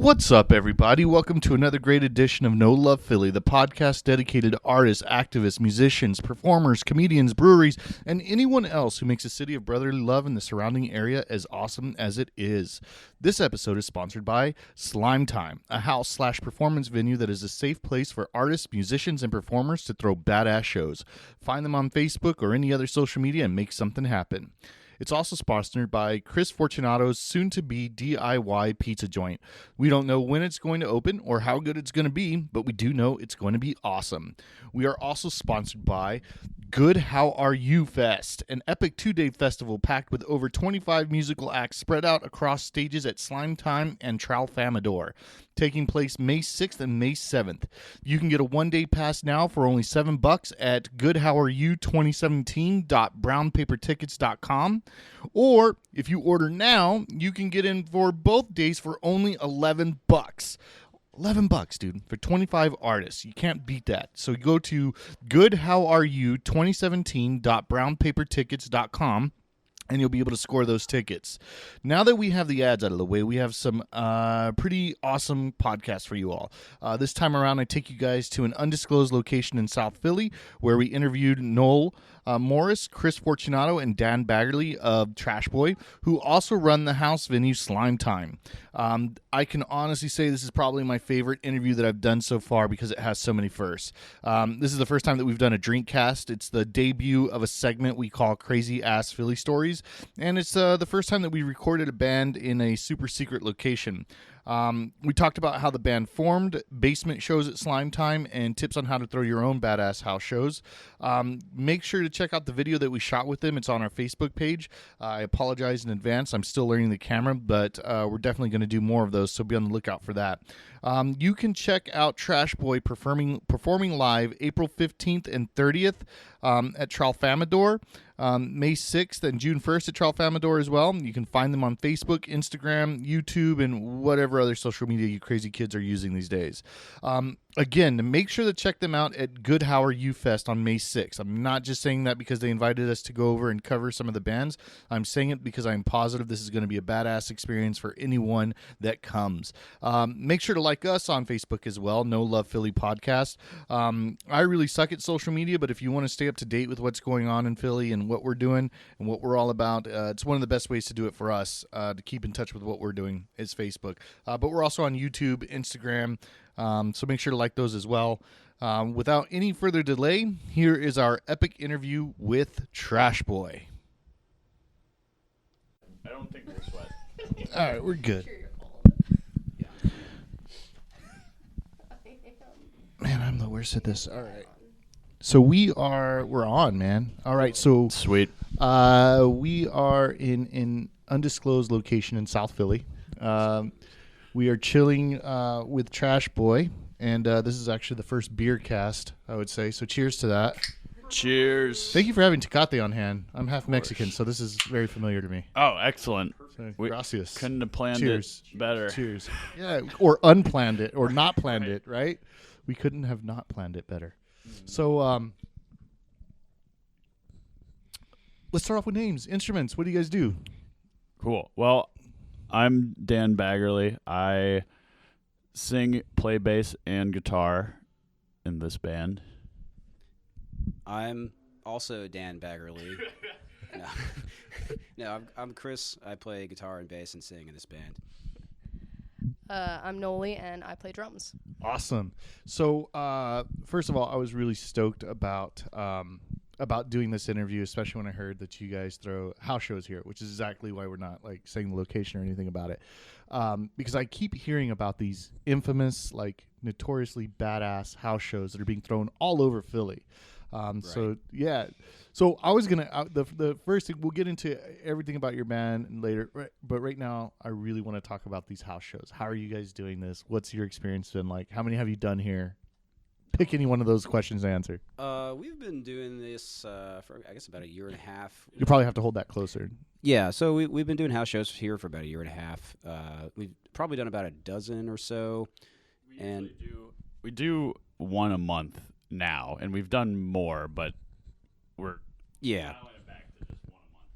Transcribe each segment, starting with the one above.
What's up, everybody? Welcome to another great edition of No Love Philly, the podcast dedicated to artists, activists, musicians, performers, comedians, breweries, and anyone else who makes a city of brotherly love in the surrounding area as awesome as it is. This episode is sponsored by Slime Time, a house/performance venue that is a safe place for artists, musicians, and performers to throw badass shows. Find them on Facebook or any other social media and make something happen. It's also sponsored by Chris Fortunato's soon-to-be DIY pizza joint. We don't know when it's going to open or how good it's going to be, but we do know it's going to be awesome. We are also sponsored by Good How Are You Fest, an epic two-day festival packed with over 25 musical acts spread out across stages at Slime Time and Tralfamadore, taking place May 6th and May 7th. You can get a one-day pass now for only $7 at goodhowareyou2017.brownpapertickets.com. Or if you order now, you can get in for both days for only $11. $11, dude, for 25 artists. You can't beat that. So you go to goodhowareyou2017.brownpapertickets.com. and you'll be able to score those tickets. Now that we have the ads out of the way, we have some pretty awesome podcasts for you all. This time around, I take you guys to an undisclosed location in South Philly where we interviewed Noel Morris, Chris Fortunato, and Dan Baggerly of TRASHBOY, who also run the house venue Slime Time. I can honestly say this is probably my favorite interview that I've done so far because it has so many firsts. This is the first time that we've done a DRINKCAST. It's the debut of a segment we call Crazy Ass Philly Stories, and it's the first time that we recorded a band in a super secret location. We talked about how the band formed, basement shows at Slime Time, and tips on how to throw your own badass house shows. Make sure to check out the video that we shot with them. It's on our Facebook page. I apologize in advance. I'm still learning the camera, but we're definitely going to do more of those, so be on the lookout for that. You can check out TRASHBOY performing live April 15th and 30th at Tralfamadore, May 6th and June 1st at Tralfamadore as well. You can find them on Facebook, Instagram, YouTube, and whatever other social media you crazy kids are using these days. Again, make sure to check them out at Good How Are You Fest on May 6th. I'm not just saying that because they invited us to go over and cover some of the bands. I'm saying it because I'm positive this is going to be a badass experience for anyone that comes. Make sure to like us on Facebook as well, No Love Philly Podcast. I really suck at social media, but if you want to stay up to date with what's going on in Philly and what we're doing and what we're all about, it's one of the best ways to do it for us, to keep in touch with what we're doing is Facebook. But we're also on YouTube, Instagram, so make sure to like those as well. Without any further delay, here is our epic interview with TRASHBOY. I don't think we'll sweat. All right, we're good. Man, I'm the worst at this. All right. So we're on, man. All right, so Sweet. we are in an undisclosed location in South Philly. We are chilling with TRASHBOY, and this is actually the first beer cast, I would say. So cheers to that. Cheers. Thank you for having Tecate on hand. I'm half Mexican, so this is very familiar to me. Oh, excellent. So, We gracias. couldn't have planned Cheers. it better. Cheers. Yeah, or unplanned it, or not planned it, right? We couldn't have not planned it better. So let's start off with names. Instruments. What do you guys do? Cool. Well, I'm Dan Baggerly. I sing, play bass, and guitar in this band. I'm also Dan Baggerly. No, I'm Chris. I play guitar and bass and sing in this band. I'm Noli, and I play drums. Awesome. So first of all, I was really stoked about doing this interview, especially when I heard that you guys throw house shows here, which is exactly why we're not like saying the location or anything about it. Because I keep hearing about these infamous, like notoriously badass house shows that are being thrown all over Philly. Right. So yeah, so I was gonna the first thing, we'll get into everything about your band later, but right now I really want to talk about these house shows. How are you guys doing this? What's your experience been like? How many have you done here? Pick any one of those questions to answer. We've been doing this for I guess about a year and a half. You probably have to hold that closer. Yeah, so we've been doing house shows here for about a year and a half. We've probably done about a dozen or so. We do one a month now, and we've done more, but we're Yeah. dialing it back to just one a month.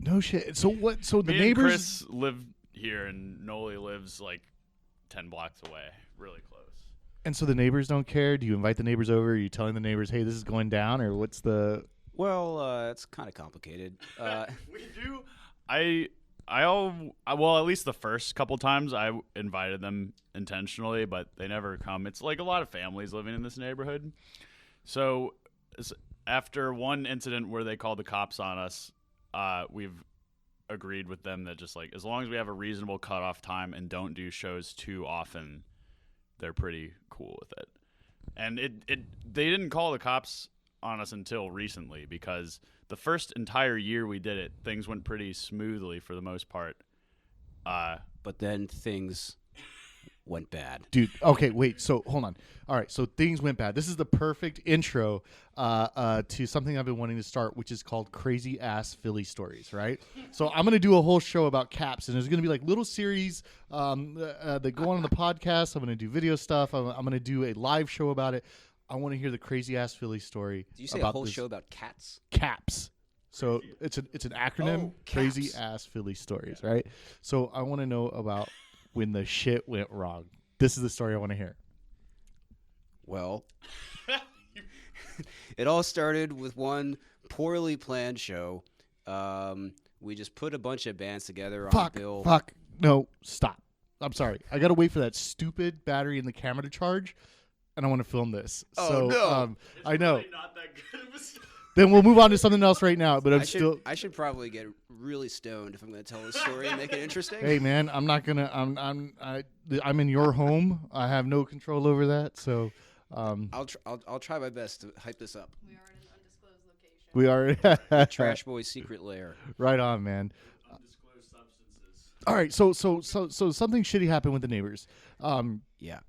No shit. So what? So the Me neighbors. and Chris live here, and Noli lives like 10 blocks away, really close. And so the neighbors don't care? Do you invite the neighbors over? Are you telling the neighbors, hey, this is going down? Or what's the... Well, it's kind of complicated. We do. Well, at least the first couple times I invited them intentionally, but they never come. It's like a lot of families living in this neighborhood. So after one incident where they called the cops on us, we've agreed with them that just like as long as we have a reasonable cutoff time and don't do shows too often, they're pretty cool with it. And they didn't call the cops on us until recently because the first entire year we did it, things went pretty smoothly for the most part. But then things went bad. Dude, okay, wait, so hold on. All right, so things went bad. This is the perfect intro to something I've been wanting to start, which is called Crazy Ass Philly Stories, right? So I'm going to do a whole show about C.A.P.S, and there's going to be like little series that go on the podcast. I'm going to do video stuff. I'm going to do a live show about it. I want to hear the Crazy Ass Philly story. Did you say about a whole this show about cats? C.A.P.S. So it's an acronym, Oh, Crazy C.A.P.S. Ass Philly Stories, right? So I want to know about when the shit went wrong. This is the story I want to hear. Well, it all started with one poorly planned show. We just put a bunch of bands together on a bill. No, stop. I'm sorry. I got to wait for that stupid battery in the camera to charge, and I want to film this. Oh, so, no. I know. Really not that good of a story. Then we'll move on to something else right now, but I should probably get really stoned if I'm going to tell this story and make it interesting. Hey man, I'm not gonna. I'm in your home. I have no control over that. So, I'll try my best to hype this up. We are in an undisclosed location. We are Trash Boy's secret lair. Right on, man. Undisclosed substances. All right, so something shitty happened with the neighbors. Yeah.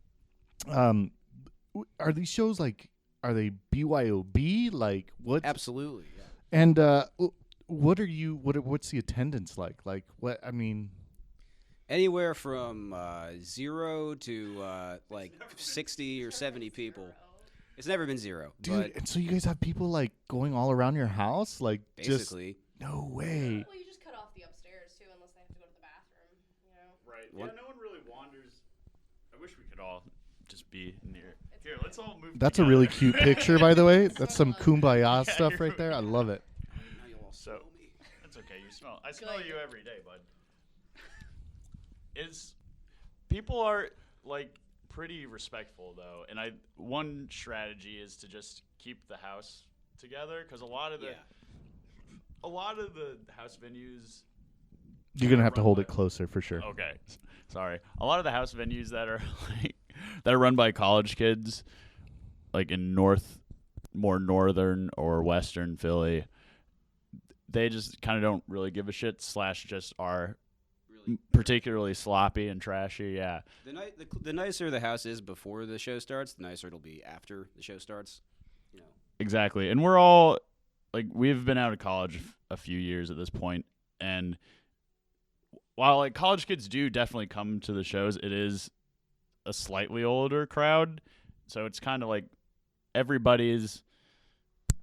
Are these shows like? Are they BYOB? Like what? Absolutely. Yeah. And what are you? What's the attendance like? Like what? I mean, anywhere from 0 to like 60 or 70 people. It's never been 0. dude. But And so you guys have people like going all around your house, like basically. Just no way. Well, you just cut off the upstairs too, unless they have to go to the bathroom. You know. Right. What? Yeah, no one really wanders. I wish we could all just be near. Here, let's all move. That's together. a really cute picture, by the way. That's some kumbaya stuff right there. I love it. Now you'll all So smell me. that's okay. You smell. I smell Good. you every day, bud. People are like pretty respectful though, and one strategy is to just keep the house together because a lot of the house venues. You're gonna have to hold it closer for sure. Okay, sorry. A lot of the house venues that are that are run by college kids, like in more northern or western Philly, they just kind of don't really give a shit. / just are particularly sloppy and trashy. Yeah. The nicer the house is before the show starts, the nicer it'll be after the show starts. You know. Exactly, and we're all like we've been out of college a few years at this point, and while like college kids do definitely come to the shows, it is a slightly older crowd, so it's kind of like everybody's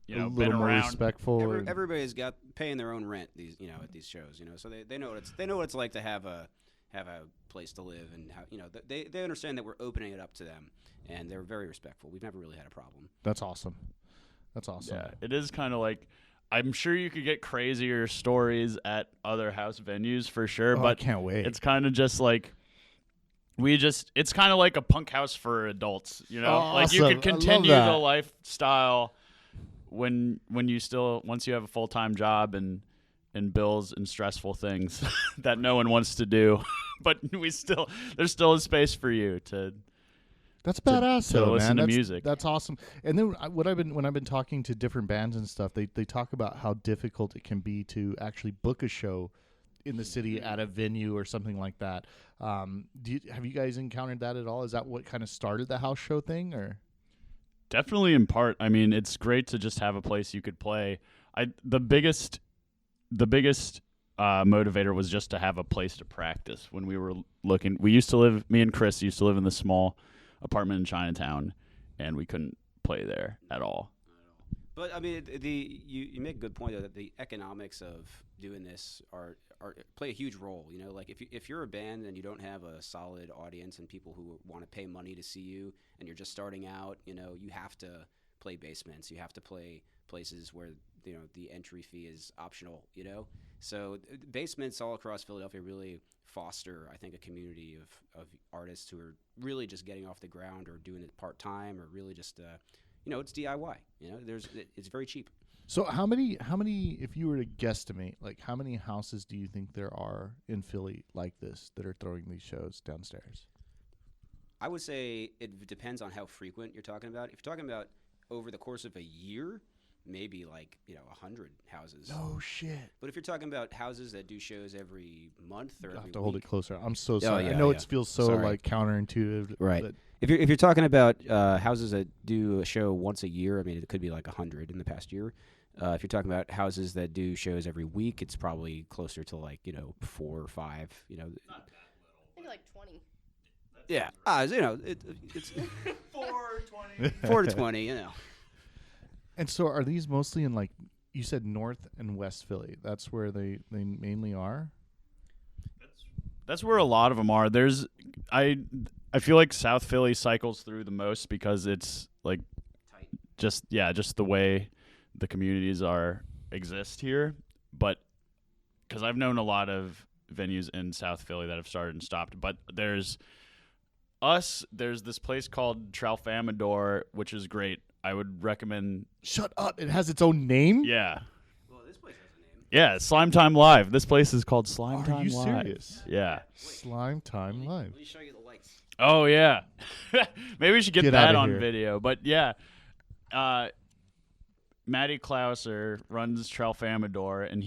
A been little more around. respectful. Everybody's got paying their own rent at these shows, so they know what it's like to have a place to live, and how they understand that we're opening it up to them, and they're very respectful. We've never really had a problem. That's awesome. That's awesome. Yeah, it is kind of like I'm sure you could get crazier stories at other house venues for sure, Oh, but I can't wait. it's kind of just like it's kind of like a punk house for adults, like you Awesome. could I love continue that. the lifestyle when you once you have a full-time job and bills and stressful things that no one wants to do, but there's still a space for you to. That's badass, to though, listen man. to music. That's awesome. And then when I've been talking to different bands and stuff, they talk about how difficult it can be to actually book a show in the city at a venue or something like that. Have you guys encountered that at all? Is that what kind of started the house show thing, or? Definitely in part. I mean, it's great to just have a place you could play. The biggest motivator was just to have a place to practice. When we were looking, me and Chris used to live in this small apartment in Chinatown, and we couldn't play there at all. But I mean, you make a good point though, that the economics of doing this are play a huge role. You know, like if you're a band and you don't have a solid audience and people who want to pay money to see you, and you're just starting out, you know, you have to play basements. You have to play places where the entry fee is optional. You know, so basements all across Philadelphia really foster, I think, a community of artists who are really just getting off the ground or doing it part time or really just it's DIY. You know, it's very cheap. So how many, if you were to guesstimate, like how many houses do you think there are in Philly like this that are throwing these shows downstairs? I would say it depends on how frequent you're talking about. If you're talking about over the course of a year, maybe like 100 houses. No shit. But if you're talking about houses that do shows every month or I every have to hold it week, closer. I'm so sorry. yeah, I know yeah. it feels so Sorry. like counterintuitive. right? But If you're talking about houses that do a show once a year, I mean, it could be like 100 in the past year. If you're talking about houses that do shows every week, it's probably closer to like 4 or 5. Maybe like 20. Yeah, it's 420. 4 to 20. And so are these mostly in, like you said, North and West Philly? That's where they mainly are? That's where a lot of them are. I feel like South Philly cycles through the most because it's like Tight. just the way the communities exist here. But because I've known a lot of venues in South Philly that have started and stopped. But there's this place called Tralfamador, which is great. I would recommend. Shut up. It has its own name? Yeah. Well, this place has a name. Yeah, Slime Time Live. This place is called Slime Are Time you Live. serious? Yeah. Slime Time Live. Let me show you the lights. Oh yeah. Maybe we should get Get that outta on here. video. But yeah. Matty Klauser runs Tralfamador, and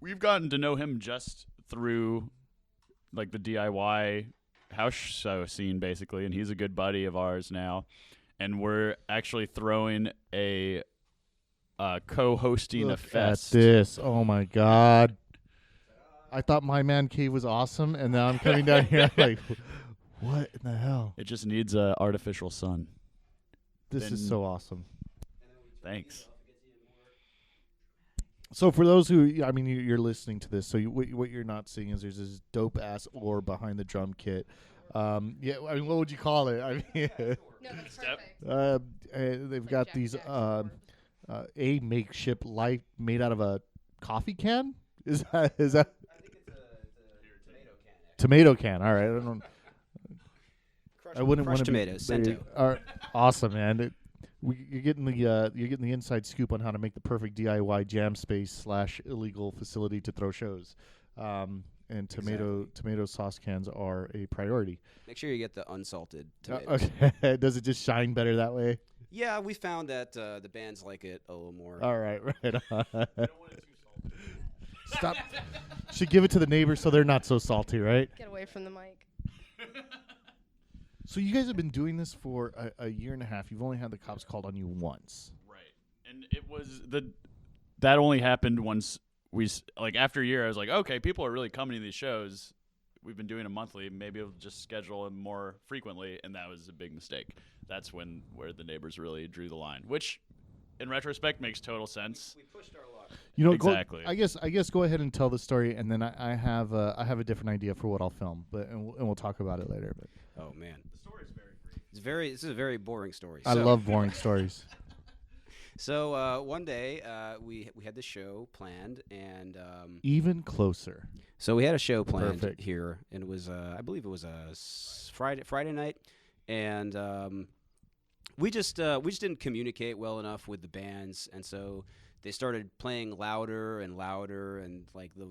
we've gotten to know him just through like the DIY house show scene basically, and he's a good buddy of ours now. And we're actually throwing a co-hosting a Look fest. at this. Oh my God. I thought My Man Cave was awesome, and now I'm coming down here. I'm like, what in the hell? It just needs a artificial sun. This is Then- so awesome. Thanks. So for those who, I mean, you're listening to this, so what you're not seeing is there's this dope ass ore behind the drum kit. Yeah, I mean, what would you call it? I mean, No, that's Step. perfect. they've Like got Jack these Jackson a makeshift light made out of a coffee can. Is that I think it's a tomato can. tomato can? All right, I don't know. I wouldn't want Crushed to be tomatoes. Cento. awesome, man. You're getting the inside scoop on how to make the perfect DIY jam space / illegal facility to throw shows. And tomato sauce cans are a priority. Make sure you get the unsalted tomatoes. Okay, does it just shine better that way? Yeah, we found that the bands like it a little more. All right, right on. Stop. Should give it to the neighbors so they're not so salty, right? Get away from the mic. So you guys have been doing this for a year and a half. You've only had the cops called on you once. Right. And it was that only happened once after a year, I was like, okay, people are really coming to these shows. We've been doing them monthly. Maybe we'll just schedule them more frequently. And that was a big mistake. That's where the neighbors really drew the line, which in retrospect makes total sense. We pushed our luck. You know, Exactly. I guess go ahead and tell the story, and then I have a different idea for what I'll film, and we'll talk about it later. But Oh man, The story is very brief. this is a very boring story. I love boring stories. So one day we had the show planned, and Even closer. so we had a show planned Perfect. here, and it was I believe it was a Friday night, and we just didn't communicate well enough with the bands, and so they started playing louder and louder, and like the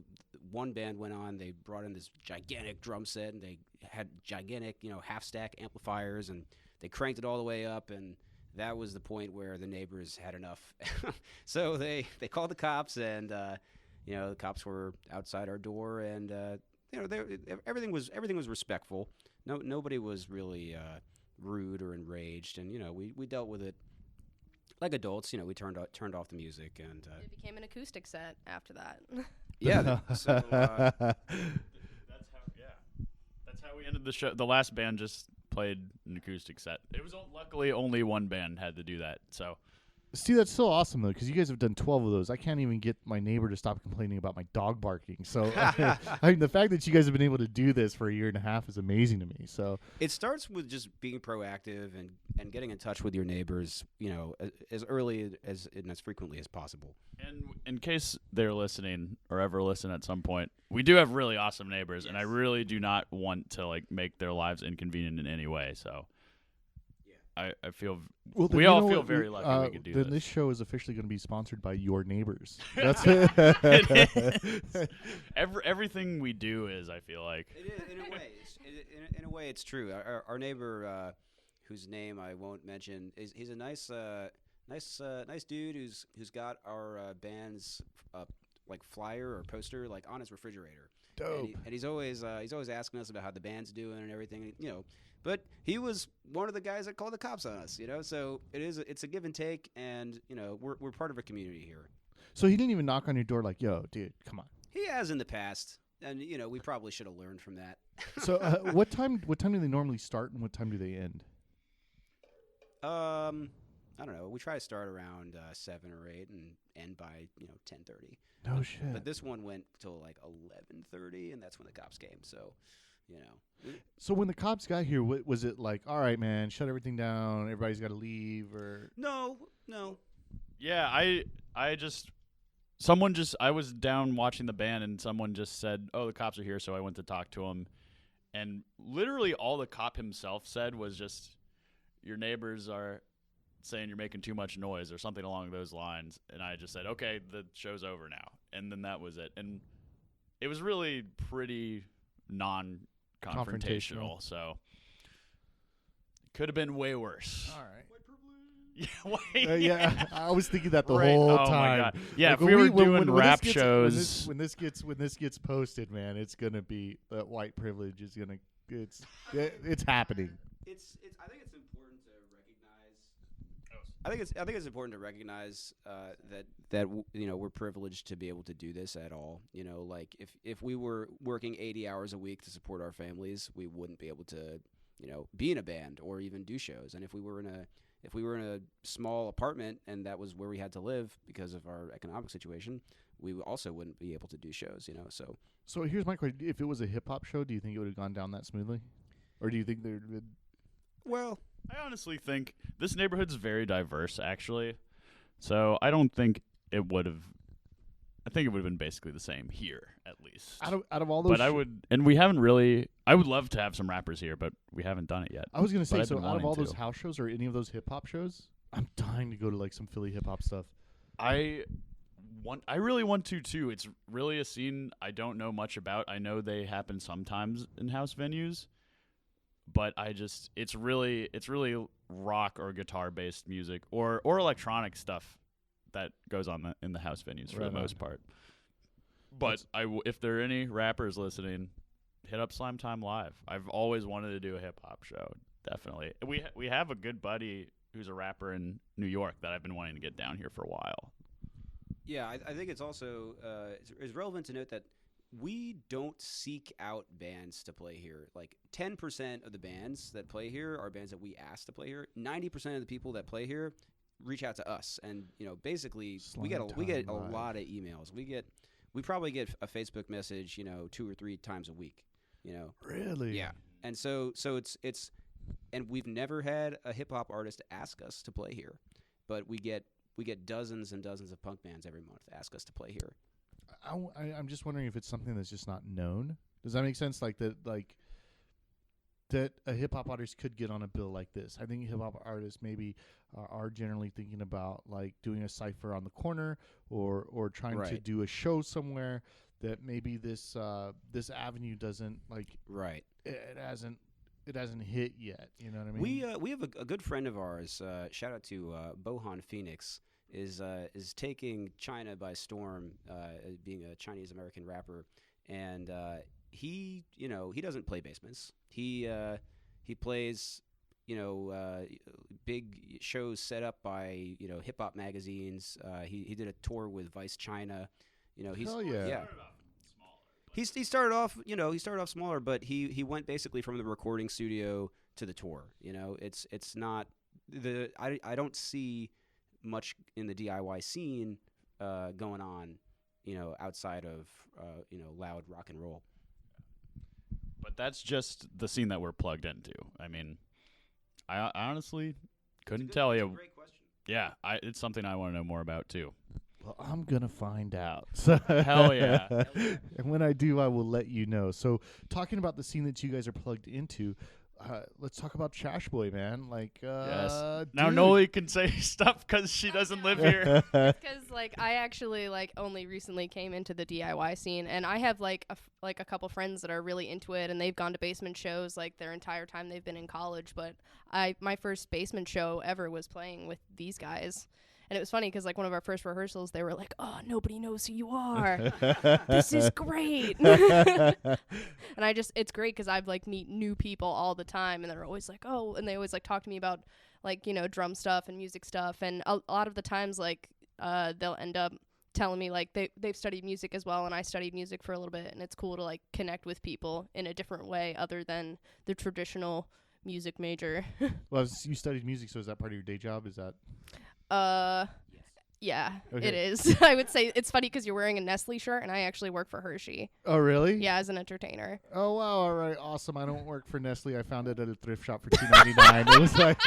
one band went on, they brought in this gigantic drum set, and they had gigantic half stack amplifiers, and they cranked it all the way up, and that was the point where the neighbors had enough. So they called the cops, and the cops were outside our door, and everything was respectful. Nobody was really rude or enraged, and we dealt with it like adults. We turned off the music, and It became an acoustic set after that. yeah. So That's how we ended the show. The last band just played an acoustic set. It was luckily only one band had to do that. So See, that's so awesome though, because you guys have done 12 of those. I can't even get my neighbor to stop complaining about my dog barking. So, I mean, the fact that you guys have been able to do this for a year and a half is amazing to me. So, It starts with just being proactive and getting in touch with your neighbors, as early and as frequently as possible. And in case they're listening or ever listen at some point, we do have really awesome neighbors, and I really do not want to like make their lives inconvenient in any way. So I feel well, we all feel very lucky we could do then this. this show is officially going to be sponsored by your neighbors. That's Everything we do is, I feel like. It is, in a way. In a way, it's true. Our neighbor, whose name I won't mention, he's a nice dude who's got our band's like flyer or poster like on his refrigerator. dope. And he's always asking us about how the band's doing and everything. But he was one of the guys that called the cops on us. So it's a give and take, and we're part of a community here. So he didn't even knock on your door like, "Yo, dude, come on." He has in the past, and we probably should have learned from that. So what time do they normally start and what time do they end? I don't know. We try to start around 7 or 8 and end by 10:30. No shit. But this one went till like 11:30, and that's when the cops came. So, So when the cops got here, was it like, all right, man, shut everything down, everybody's got to leave, or? No. Yeah, I was down watching the band, and someone just said, "Oh, the cops are here," so I went to talk to him, and literally all the cop himself said was just, "Your neighbors are saying you're making too much noise," or something along those lines, and I just said, "Okay, the show's over now," and then that was it, and it was really pretty non-confrontational, so it could have been way worse. All right. Yeah, I was thinking that the Right. whole Oh my time. God. Yeah, Like, if we were doing when rap this gets- shows, when this gets posted, man, it's gonna be that white privilege is gonna it's happening. I think it's important to recognize. I think it's important to recognize that we're privileged to be able to do this at all. Like if we were working 80 hours a week to support our families, we wouldn't be able to be in a band or even do shows. And if we were in a small apartment and that was where we had to live because of our economic situation, we also wouldn't be able to do shows. So here's my question: if it was a hip hop show, do you think it would have gone down that smoothly, or do you think there would? Well, I honestly think this neighborhood's very diverse, actually. So I don't think it would have. I think it would have been basically the same here, at least. Out of all those, But I would, and we haven't really. I would love to have some rappers here, but we haven't done it yet. I was gonna say, I've so been out of all wanting those to. house shows or any of those hip hop shows, I'm dying to go to like some Philly hip hop stuff. I really want to too. It's really a scene I don't know much about. I know they happen sometimes in house venues, but it's really rock or guitar based music or electronic stuff that goes on in the house venues for Right the on. most part. But if there are any rappers listening, hit up Slime Time Live. I've always wanted to do a hip hop show. Definitely. We have a good buddy who's a rapper in New York that I've been wanting to get down here for a while. yeah, I think it's also it's relevant to note that we don't seek out bands to play here. Like 10% of the bands that play here are bands that we ask to play here. 90% of the people that play here reach out to us, and basically we get a lot of emails. We probably get a Facebook message 2 or 3 times a week. Really? Yeah, and so it's and we've never had a hip hop artist ask us to play here, but we get dozens and dozens of punk bands every month ask us to play here. I'm just wondering if it's something that's just not known. Does that make sense? Like that a hip hop artist could get on a bill like this. I think hip hop artists maybe are generally thinking about like doing a cipher on the corner or trying to Right. do a show somewhere that maybe this avenue doesn't like. Right. It hasn't hit yet. You know what I mean? We have a good friend of ours. Shout out to Bohan Phoenix. Is taking China by storm, being a Chinese American rapper, and he doesn't play basements. He plays big shows set up by hip hop magazines. He did a tour with Vice China. He's Hell yeah. He started off smaller, but he went basically from the recording studio to the tour. It's not I don't see much in the DIY scene going on, outside of loud rock and roll. But that's just the scene that we're plugged into. I mean, I honestly couldn't tell That's you. a great question. Yeah, it's something I want to know more about too. Well, I'm gonna find out. Hell yeah. And when I do, I will let you know. So, talking about the scene that you guys are plugged into, let's talk about TRASHBOY, man. Like, Yes. Now dude. Noli can say stuff because she doesn't live here. Because like I actually like only recently came into the DIY scene, and I have like a couple friends that are really into it, and they've gone to basement shows like their entire time they've been in college. But my first basement show ever was playing with these guys. And it was funny because, like, one of our first rehearsals, they were like, "Oh, nobody knows who you are. This is great." And it's great because I've, like, meet new people all the time. And they're always like, "Oh," and they always, like, talk to me about, like, drum stuff and music stuff. And a lot of the times, like, they'll end up telling me, like, they've studied music as well. And I studied music for a little bit. And it's cool to, like, connect with people in a different way other than the traditional music major. Well, you studied music, so is that part of your day job? Is that? Yeah, Okay. it is. I would say it's funny because you're wearing a Nestle shirt, and I actually work for Hershey. Oh, really? Yeah, as an entertainer. Oh, wow. All right. Awesome. I don't work for Nestle. I found it at a thrift shop for $2.99. It was like,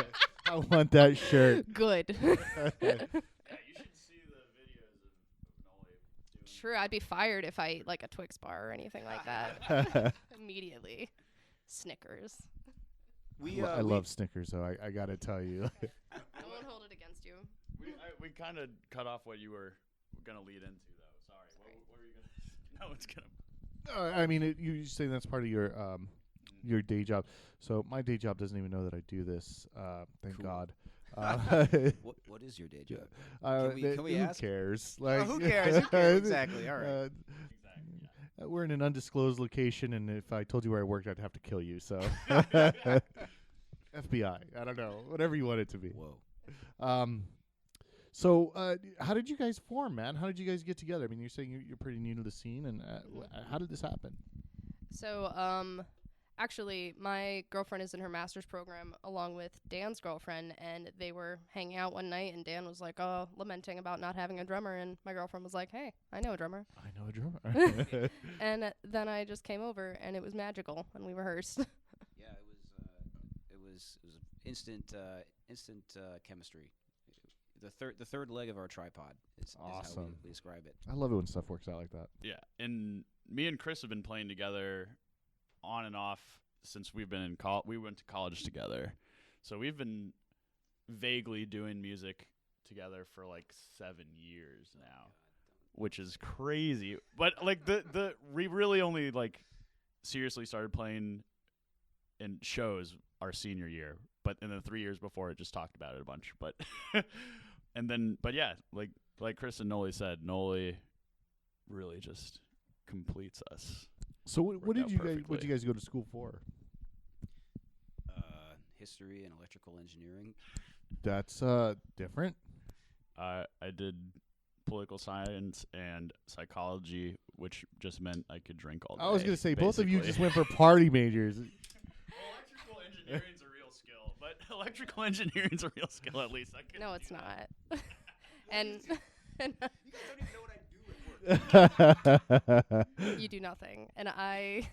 I want that shirt. Good. Yeah, you should see the videos of Noli doing. True, I'd be fired if I ate like a Twix bar or anything like that. Immediately. Snickers. I love Snickers, though. I got to tell you. I won't hold it against you. We kind of cut off what you were going to lead into, though. Sorry. What were you going to No, it's going to. I mean, you say that's part of your day job. So my day job doesn't even know that I do this. Thank Cool. God. What is your day job? Can we who ask? cares? Oh, Like, who cares? Who cares? Exactly. All right. Exactly. Yeah. We're in an undisclosed location, and if I told you where I worked, I'd have to kill you. So, FBI. I don't know. Whatever you want it to be. Whoa. So, how did you guys form, man? How did you guys get together? I mean, you're saying you're pretty new to the scene, and how did this happen? So, actually, my girlfriend is in her master's program along with Dan's girlfriend, and they were hanging out one night, and Dan was like, lamenting about not having a drummer, and my girlfriend was like, "Hey, I know a drummer." I know a drummer. And then I just came over, and it was magical, and we rehearsed. Yeah, it was instant chemistry. The third leg of our tripod is how Awesome. we describe it. I love it when stuff works out like that. Yeah. And me and Chris have been playing together on and off since we've been in college. We went to college together. So we've been vaguely doing music together for like 7 years now, which is crazy. But like we really only like seriously started playing in shows our senior year, but in the 3 years before it just talked about it a bunch. But but yeah, like Chris and Noli said, Noli really just completes us. So what Worked did out you guys? What perfectly. did you guys go to school for? History and electrical engineering. That's different. I did political science and psychology, which just meant I could drink all day. I was gonna say both of you basically. just went for party majors. Electrical engineering's a real skill, but electrical engineering's a real skill at least. I couldn't No, it's do that. not. and You guys don't even know what I do at work. you do nothing. And I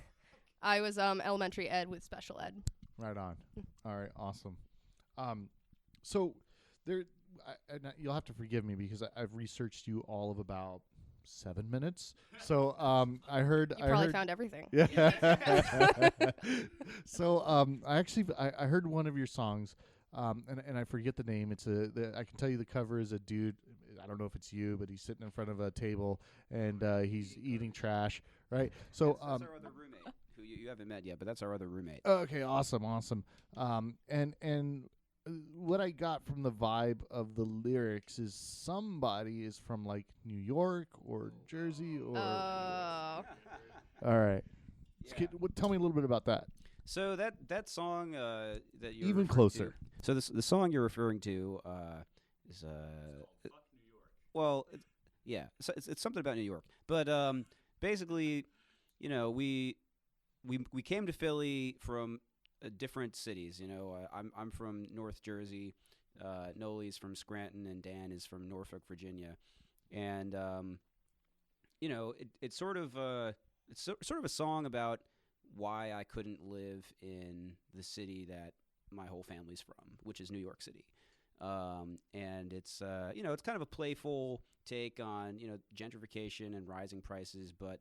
was elementary ed with special ed. Right on. All right, awesome. So there, you'll have to forgive me because I've researched you all of about 7 minutes. So I heard You probably found everything. Yeah. So I heard one of your songs, and I forget the name. It's I can tell you the cover is a dude. I don't know if it's you, but he's sitting in front of a table and he's eating trash, right? So That's our other roommate, who you haven't met yet, but that's our other roommate. okay, awesome. And what I got from the vibe of the lyrics is somebody is from like New York or Jersey or. Oh. All right. Yeah. Tell me a little bit about that. So that song that you Even closer. So the song you're referring to is well, yeah, so it's something about New York, but basically, we came to Philly from different cities. I'm from North Jersey, Noli's from Scranton, and Dan is from Norfolk, Virginia. And it's sort of sort of a song about why I couldn't live in the city that my whole family's from, which is New York City. And it's it's kind of a playful take on gentrification and rising prices, but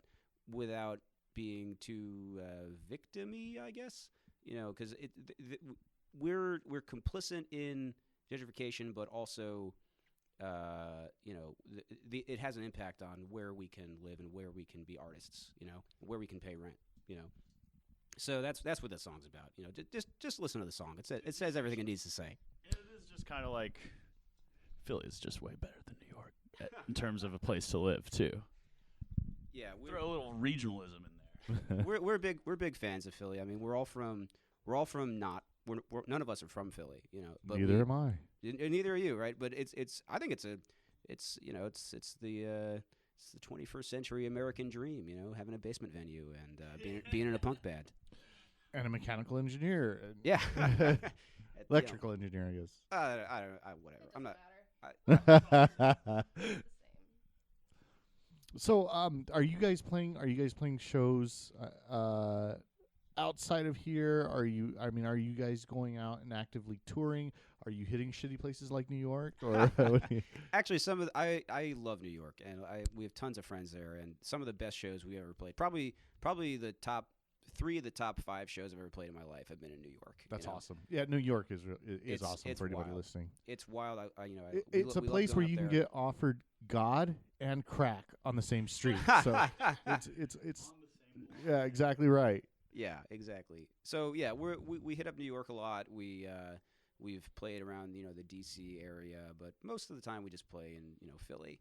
without being too victim-y, I guess. Because we're complicit in gentrification, but also it has an impact on where we can live and where we can be artists, where we can pay rent, So that's what that song's about. Just listen to the song. It says everything it needs to say. It is just kind of like Philly is just way better than New York in terms of a place to live too. Yeah, Throw a little regionalism in there. we're big fans of Philly. I mean, we're all from none of us are from Philly, But Neither am I. And neither are you, right? But I think it's the 21st century American dream, having a basement venue and being in a punk band. And a mechanical engineer. Yeah. Electrical engineer, I guess. I don't. Whatever. I'm not. So, are you guys playing shows outside of here? Are you guys going out and actively touring? Are you hitting shitty places like New York? Or Actually, I love New York, and we have tons of friends there, and some of the best shows we ever played. Probably the top 3 of the top 5 shows I've ever played in my life have been in New York. That's awesome. Yeah, New York is awesome for anybody wild. listeing. It's wild. It's a place where you can get offered God and crack on the same street. So it's yeah, exactly right. Yeah, exactly. So yeah, we hit up New York a lot. We've played around the DC area, but most of the time we just play in Philly.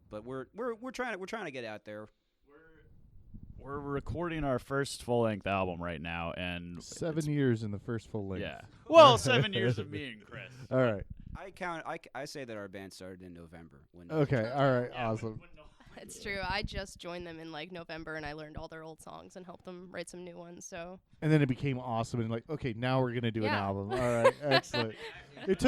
But we're trying to get out there. We're recording our first full-length album right now, and 7 years in the first full length. Yeah. Well, 7 years of me and Chris. All right. I say that our band started in November. Okay. All right. Awesome. It's true. I just joined them in November, and I learned all their old songs and helped them write some new ones. So. And then it became awesome, and okay, now we're gonna do an album. All right, excellent. It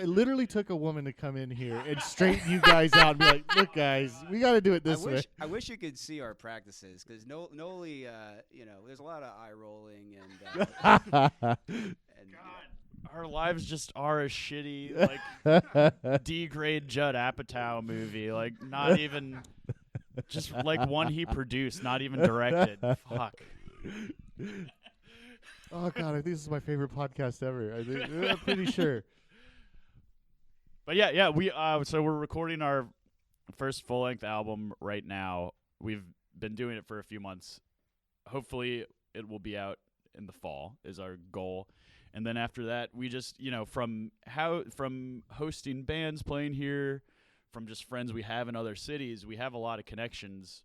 literally took a woman to come in here and straighten you guys out and be like, look, guys, we got to do it this way. I wish you could see our practices, because Noli, there's a lot of eye rolling and. Our lives just are a shitty, D-grade Judd Apatow movie. Not even, just one he produced, not even directed. Fuck. Oh, God, I think this is my favorite podcast ever. I'm pretty sure. But yeah, so we're recording our first full-length album right now. We've been doing it for a few months. Hopefully it will be out in the fall is our goal. And then after that, we just, from hosting bands playing here, from just friends we have in other cities, we have a lot of connections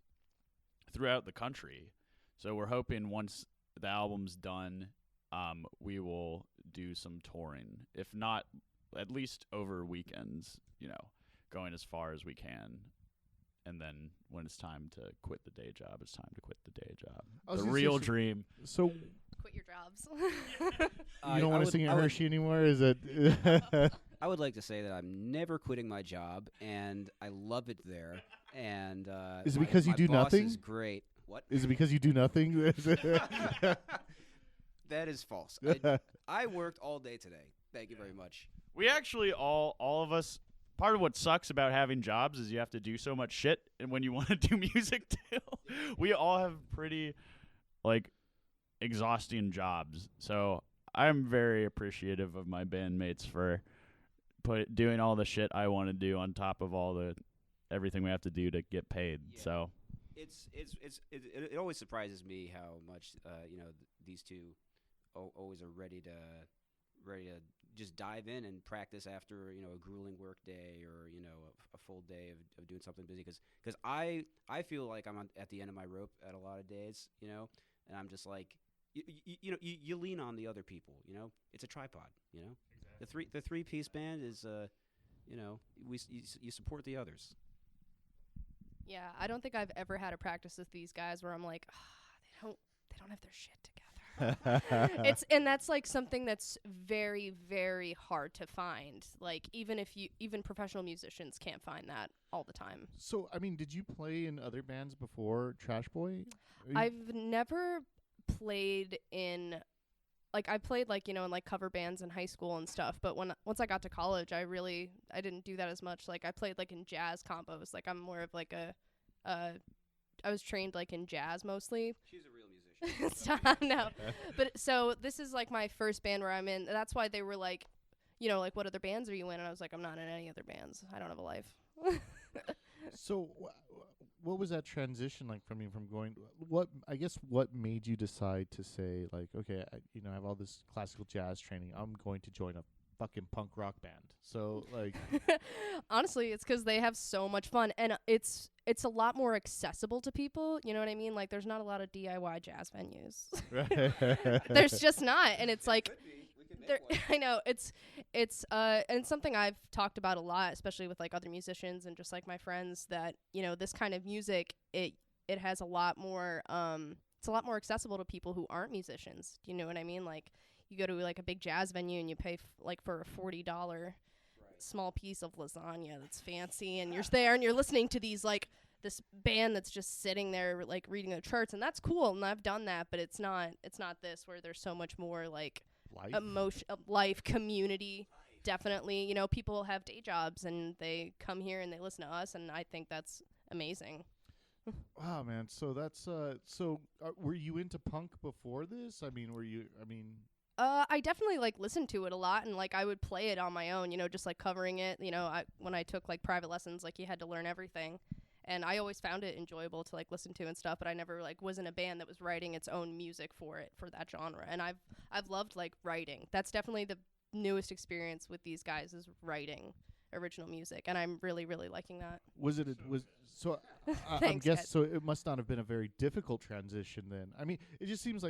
throughout the country. So we're hoping once the album's done, we will do some touring. If not, at least over weekends, going as far as we can. And then when it's time to quit the day job, it's time to quit the day job. The real dream. So quit your jobs. You don't want to sing at Hershey anymore? Is it? I would like to say that I'm never quitting my job, and I love it there. And is it because you do my boss nothing? Is great. What? Is it because you do nothing? That is false. I worked all day today. Thank you very much. We actually all of us. Part of what sucks about having jobs is you have to do so much shit, and when you want to do music too, we all have pretty exhausting jobs. So I'm very appreciative of my bandmates for doing all the shit I want to do on top of everything we have to do to get paid. Yeah. So it always surprises me how much these two always are ready to just dive in and practice after a grueling work day or a full day of doing something busy, because I feel like I'm at the end of my rope at a lot of days, and I'm just like you lean on the other people, it's a tripod, exactly. The three-piece band is you support the others. Yeah, I don't think I've ever had a practice with these guys where I'm like, they don't have their shit together. And that's like something that's very, very hard to find. Like even professional musicians can't find that all the time. So, I mean, did you play in other bands before Trash Boy? I've never played in like I played like, in like cover bands in high school and stuff, but once I got to college, I didn't do that as much. Like I played like in jazz combos. Like I'm more of like I was trained like in jazz mostly. She's a real musician. Stop, no. But so this is like my first band where I'm in. That's why they were like, like what other bands are you in? And I was like, I'm not in any other bands. I don't have a life. So, what was that transition like from going? What made you decide to say like, okay, I have all this classical jazz training. I'm going to join a fucking punk rock band. So like, honestly, it's because they have so much fun, and it's a lot more accessible to people. You know what I mean? Like, there's not a lot of DIY jazz venues. There's just not, and it's like. I know it's and something I've talked about a lot, especially with like other musicians and just like my friends, that this kind of music it has a lot more it's a lot more accessible to people who aren't musicians. Do you know what I mean? Like you go to like a big jazz venue and you pay like for a $40 small piece of lasagna that's fancy, and you're there and you're listening to these like this band that's just sitting there like reading the charts, and that's cool, and I've done that, but it's not this where there's so much more like emotion, life, community. Definitely, people have day jobs and they come here and they listen to us, and I think that's amazing. Wow, man. So that's were you into punk before this? I mean, I definitely like listened to it a lot, and like I would play it on my own, just like covering it. When I took like private lessons, like you had to learn everything. And I always found it enjoyable to like listen to and stuff, but I never like was in a band that was writing its own music for that genre. And I've loved like writing. That's definitely the newest experience with these guys, is writing original music, and I'm really, really liking that. I'm guessing so it must not have been a very difficult transition then. I mean, it just seems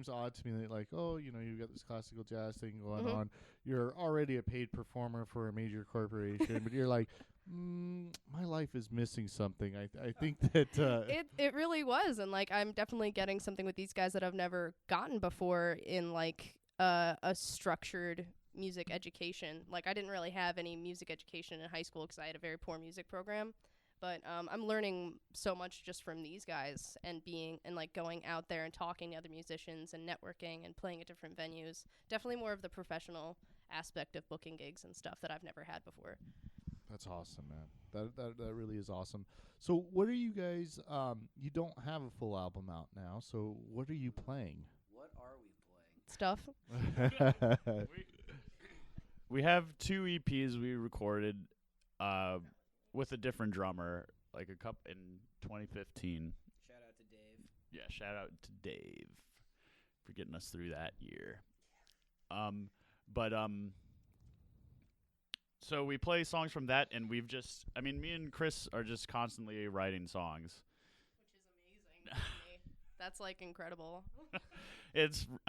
odd to me that like, oh, you've got this classical jazz thing going on. You're already a paid performer for a major corporation, but you're like, my life is missing something. I think that it really was, and like I'm definitely getting something with these guys that I've never gotten before in like a structured music education. Like I didn't really have any music education in high school because I had a very poor music program. But I'm learning so much just from these guys, and like going out there and talking to other musicians and networking and playing at different venues. Definitely more of the professional aspect of booking gigs and stuff that I've never had before. That's awesome, man. That really is awesome. So what are you guys, you don't have a full album out now, so what are you playing? What are we playing? Stuff. We have 2 EPs we recorded with a different drummer, like a couple in 2015. Shout out to Dave. Yeah, shout out to Dave for getting us through that year. So we play songs from that, and me and Chris are just constantly writing songs. Which is amazing to me. That's like incredible. I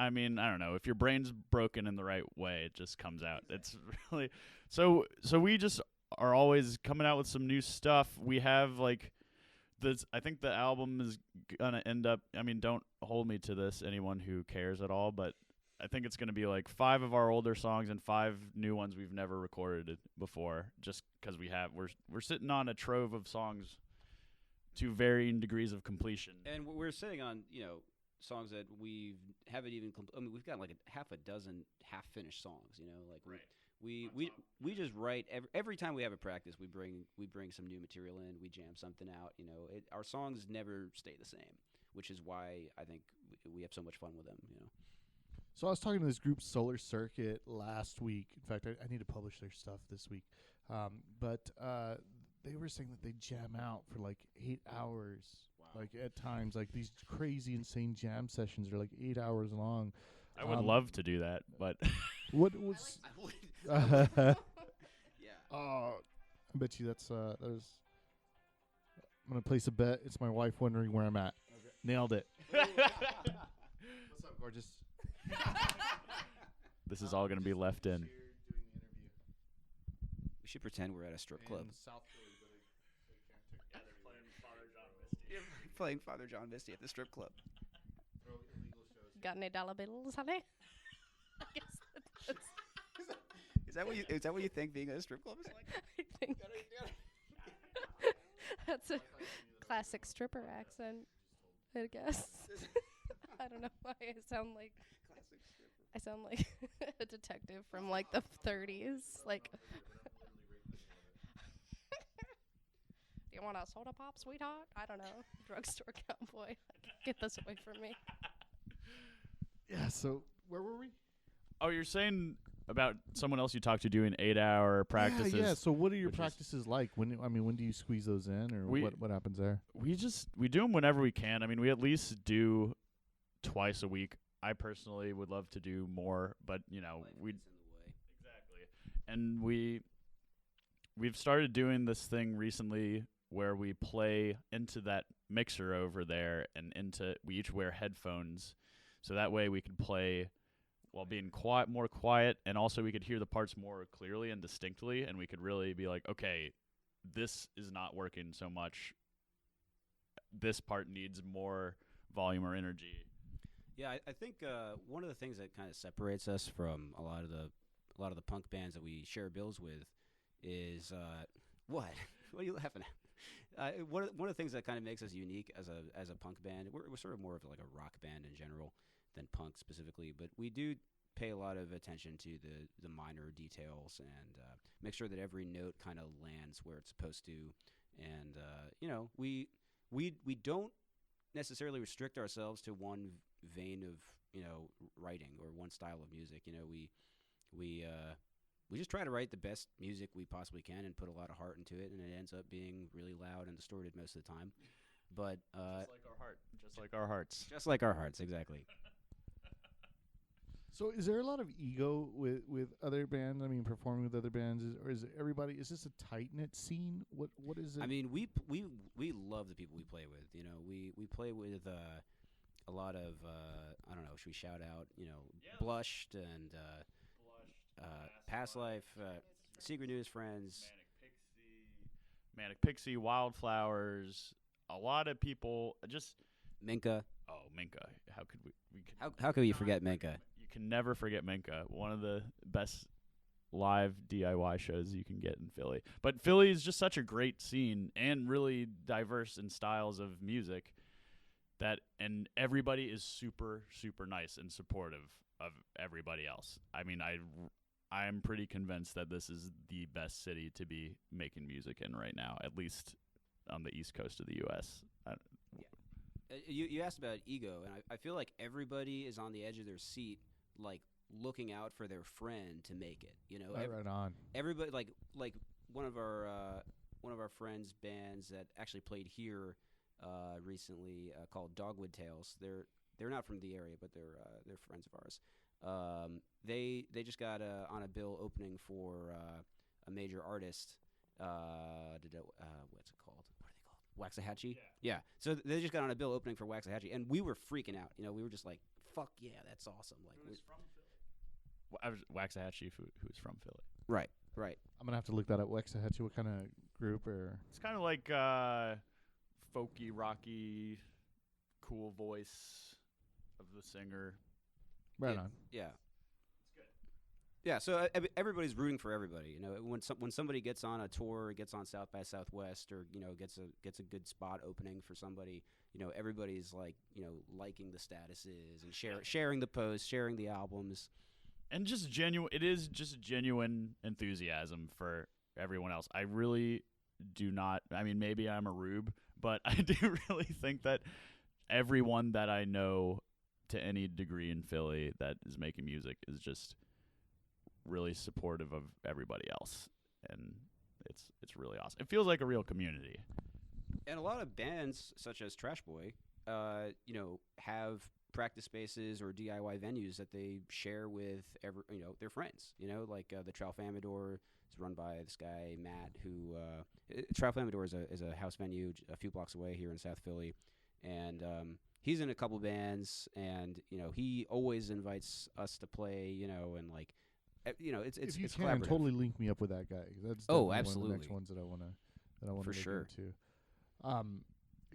don't know, if your brain's broken in the right way, it just comes out. Exactly. It's really, so we just are always coming out with some new stuff. We have like this, I think the album is gonna end up, don't hold me to this, anyone who cares at all, but I think it's going to be like 5 of our older songs and 5 new ones we've never recorded before, just because we're sitting on a trove of songs to varying degrees of completion. And we're sitting on, songs that we haven't even we've got like a half a dozen half-finished songs, like right. We just write every time we have a practice, we bring some new material in, we jam something out, our songs never stay the same, which is why I think we have so much fun with them, So I was talking to this group, Solar Circuit, last week. In fact, I need to publish their stuff this week. But they were saying that they jam out for like 8 hours. Wow. Like at times, like these crazy, insane jam sessions are like 8 hours long. I would love to do that, but what was? I would. Yeah. Oh, I bet you that was. I'm gonna place a bet. It's my wife wondering where I'm at. Okay. Nailed it. What's up, gorgeous? This is all going to be left in. We should pretend we're at a strip club. South Philly, Yeah, they're playing Father John Misty. Playing Father John Misty at the strip club. got any dollar bills, honey? I guess that's, Is that what you think being at a strip club is like? I think that's a classic stripper accent, I guess. I don't know why I sound like a detective from like the 30s. Like, do you want a soda pop, sweetheart? I don't know. Drugstore cowboy. Like, get this away from me. Yeah. So where were we? Oh, you're saying about someone else you talked to doing 8-hour practices. Yeah. So what are your which is- practices like? When do you squeeze those in, or what happens there? We do them whenever we can. I mean, we at least do twice a week. I personally would love to do more, but Life gets in the way. exactly. And we've started doing this thing recently where we play into that mixer over there, and we each wear headphones, so that way we can play while being more quiet, and also we could hear the parts more clearly and distinctly, and we could really be like, okay, this is not working so much. This part needs more volume or energy. Yeah, I think one of the things that kind of separates us from a lot of the punk bands that we share bills with is what? What are you laughing at? One of the things that kind of makes us unique as a punk band, we're sort of more of like a rock band in general than punk specifically, but we do pay a lot of attention to the minor details and make sure that every note kind of lands where it's supposed to, and we don't necessarily restrict ourselves to one vein of writing or one style of music. We just try to write the best music we possibly can and put a lot of heart into it, and it ends up being really loud and distorted most of the time. But Just like our heart. Just like our hearts. just like our hearts, exactly. So is there a lot of ego with other bands? I mean, performing with other bands, is this a tight knit scene? What is it? I mean, we love the people we play with. We play with a lot of I don't know. Should we shout out? Blushed and Past Life, Secret News Friends. Manic Pixie, Wildflowers. A lot of people just. Minka. Oh, Minka. How could we? How could you forget Minka? You can never forget Minka. One of the best live DIY shows you can get in Philly. But Philly is just such a great scene and really diverse in styles of music and everybody is super, super nice and supportive of everybody else. I mean, I'm pretty convinced that this is the best city to be making music in right now, at least on the East Coast of the U.S. You asked about ego, and I feel like everybody is on the edge of their seat, like looking out for their friend to make it. right on. Everybody, like one of our friends' bands that actually played here recently, called Dogwood Tales. They're not from the area, but they're friends of ours. They just got on a bill opening for a major artist. What's it called? What are they called? Waxahachie? Yeah. So they just got on a bill opening for Waxahachie, and we were freaking out. We were just like, fuck yeah, that's awesome. Like, Who's from Philly? I was Waxahachie, who's from Philly. Right. I'm gonna have to look that up. Waxahachie, what kind of group or? It's kind of like folky, rocky, cool voice of the singer. Right on. Yeah. Yeah, so everybody's rooting for everybody. When somebody gets on a tour, gets on South by Southwest, or gets a good spot opening for somebody, everybody's like liking the statuses and sharing the posts, sharing the albums, and just genuine. It is just genuine enthusiasm for everyone else. I really do not. I mean, maybe I'm a rube, but I do really think that everyone that I know to any degree in Philly that is making music is just really supportive of everybody else, and it's really awesome. It feels like a real community. And a lot of bands such as TRASHBOY, have practice spaces or DIY venues that they share with their friends. Like the Tralfamador is run by this guy Matt, who Tralfamador is a house venue a few blocks away here in South Philly, and he's in a couple bands, and he always invites us to play, and like. It's if you it's can collaborative. totally link me up with that guy. That's Oh, definitely absolutely. one of the next ones that I want to For look sure. into.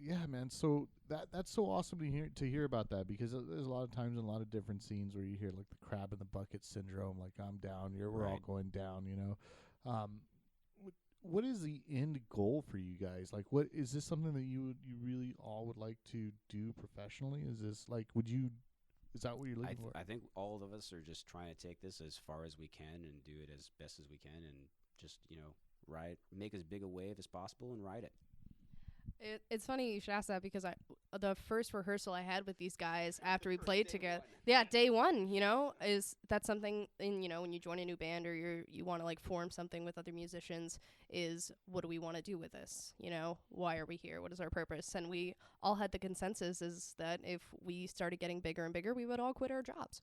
Yeah, man. So that's so awesome to hear about that, because there's a lot of times in a lot of different scenes where you hear like the crab in the bucket syndrome, like I'm down, we're all Right. going down, what is the end goal for you guys? Like, what is this something that you really all would like to do professionally? Is this like, is that what you're looking for? I think all of us are just trying to take this as far as we can and do it as best as we can, and just make as big a wave as possible and ride it. It's funny you should ask that, because the first rehearsal I had with these guys after we played together, day one, that's something when you join a new band or you want to like form something with other musicians, is what do we want to do with this? Why are we here? What is our purpose? And we all had the consensus is that if we started getting bigger and bigger, we would all quit our jobs.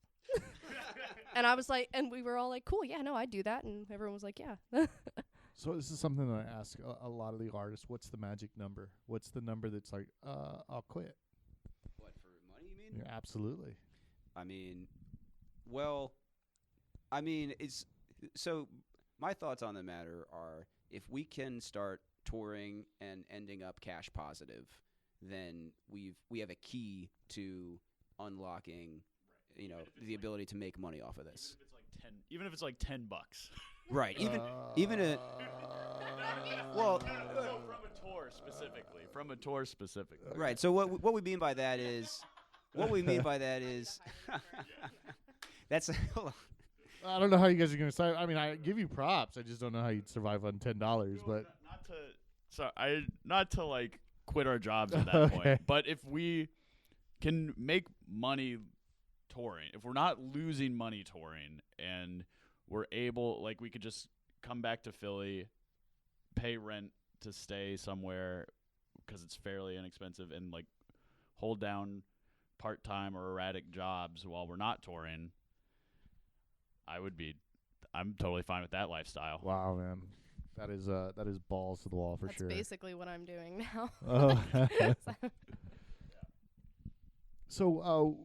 And I was like, and we were all like, cool, yeah, no, I'd do that. And everyone was like, yeah. So this is something that I ask a lot of the artists. What's the magic number? What's the number that's like, I'll quit? What, for money, you mean? Yeah, absolutely. It's so my thoughts on the matter are, if we can start touring and ending up cash positive, then we have a key to unlocking, the ability to make money off of this. Even if it's like $10. Right. Even a Well, from a tour specifically. Right. So what we mean by that is that's hold on. I don't know how you guys are going to survive. I mean, I give you props. I just don't know how you'd survive on $10. But not to like quit our jobs at that Okay. point. But if we can make money touring, if we're not losing money touring, and we're able, like, we could just come back to Philly, pay rent to stay somewhere because it's fairly inexpensive, and like hold down part-time or erratic jobs while we're not touring, I'm totally fine with that lifestyle. wow, man, that is balls to the wall for That's sure. basically what I'm doing now. Oh. So,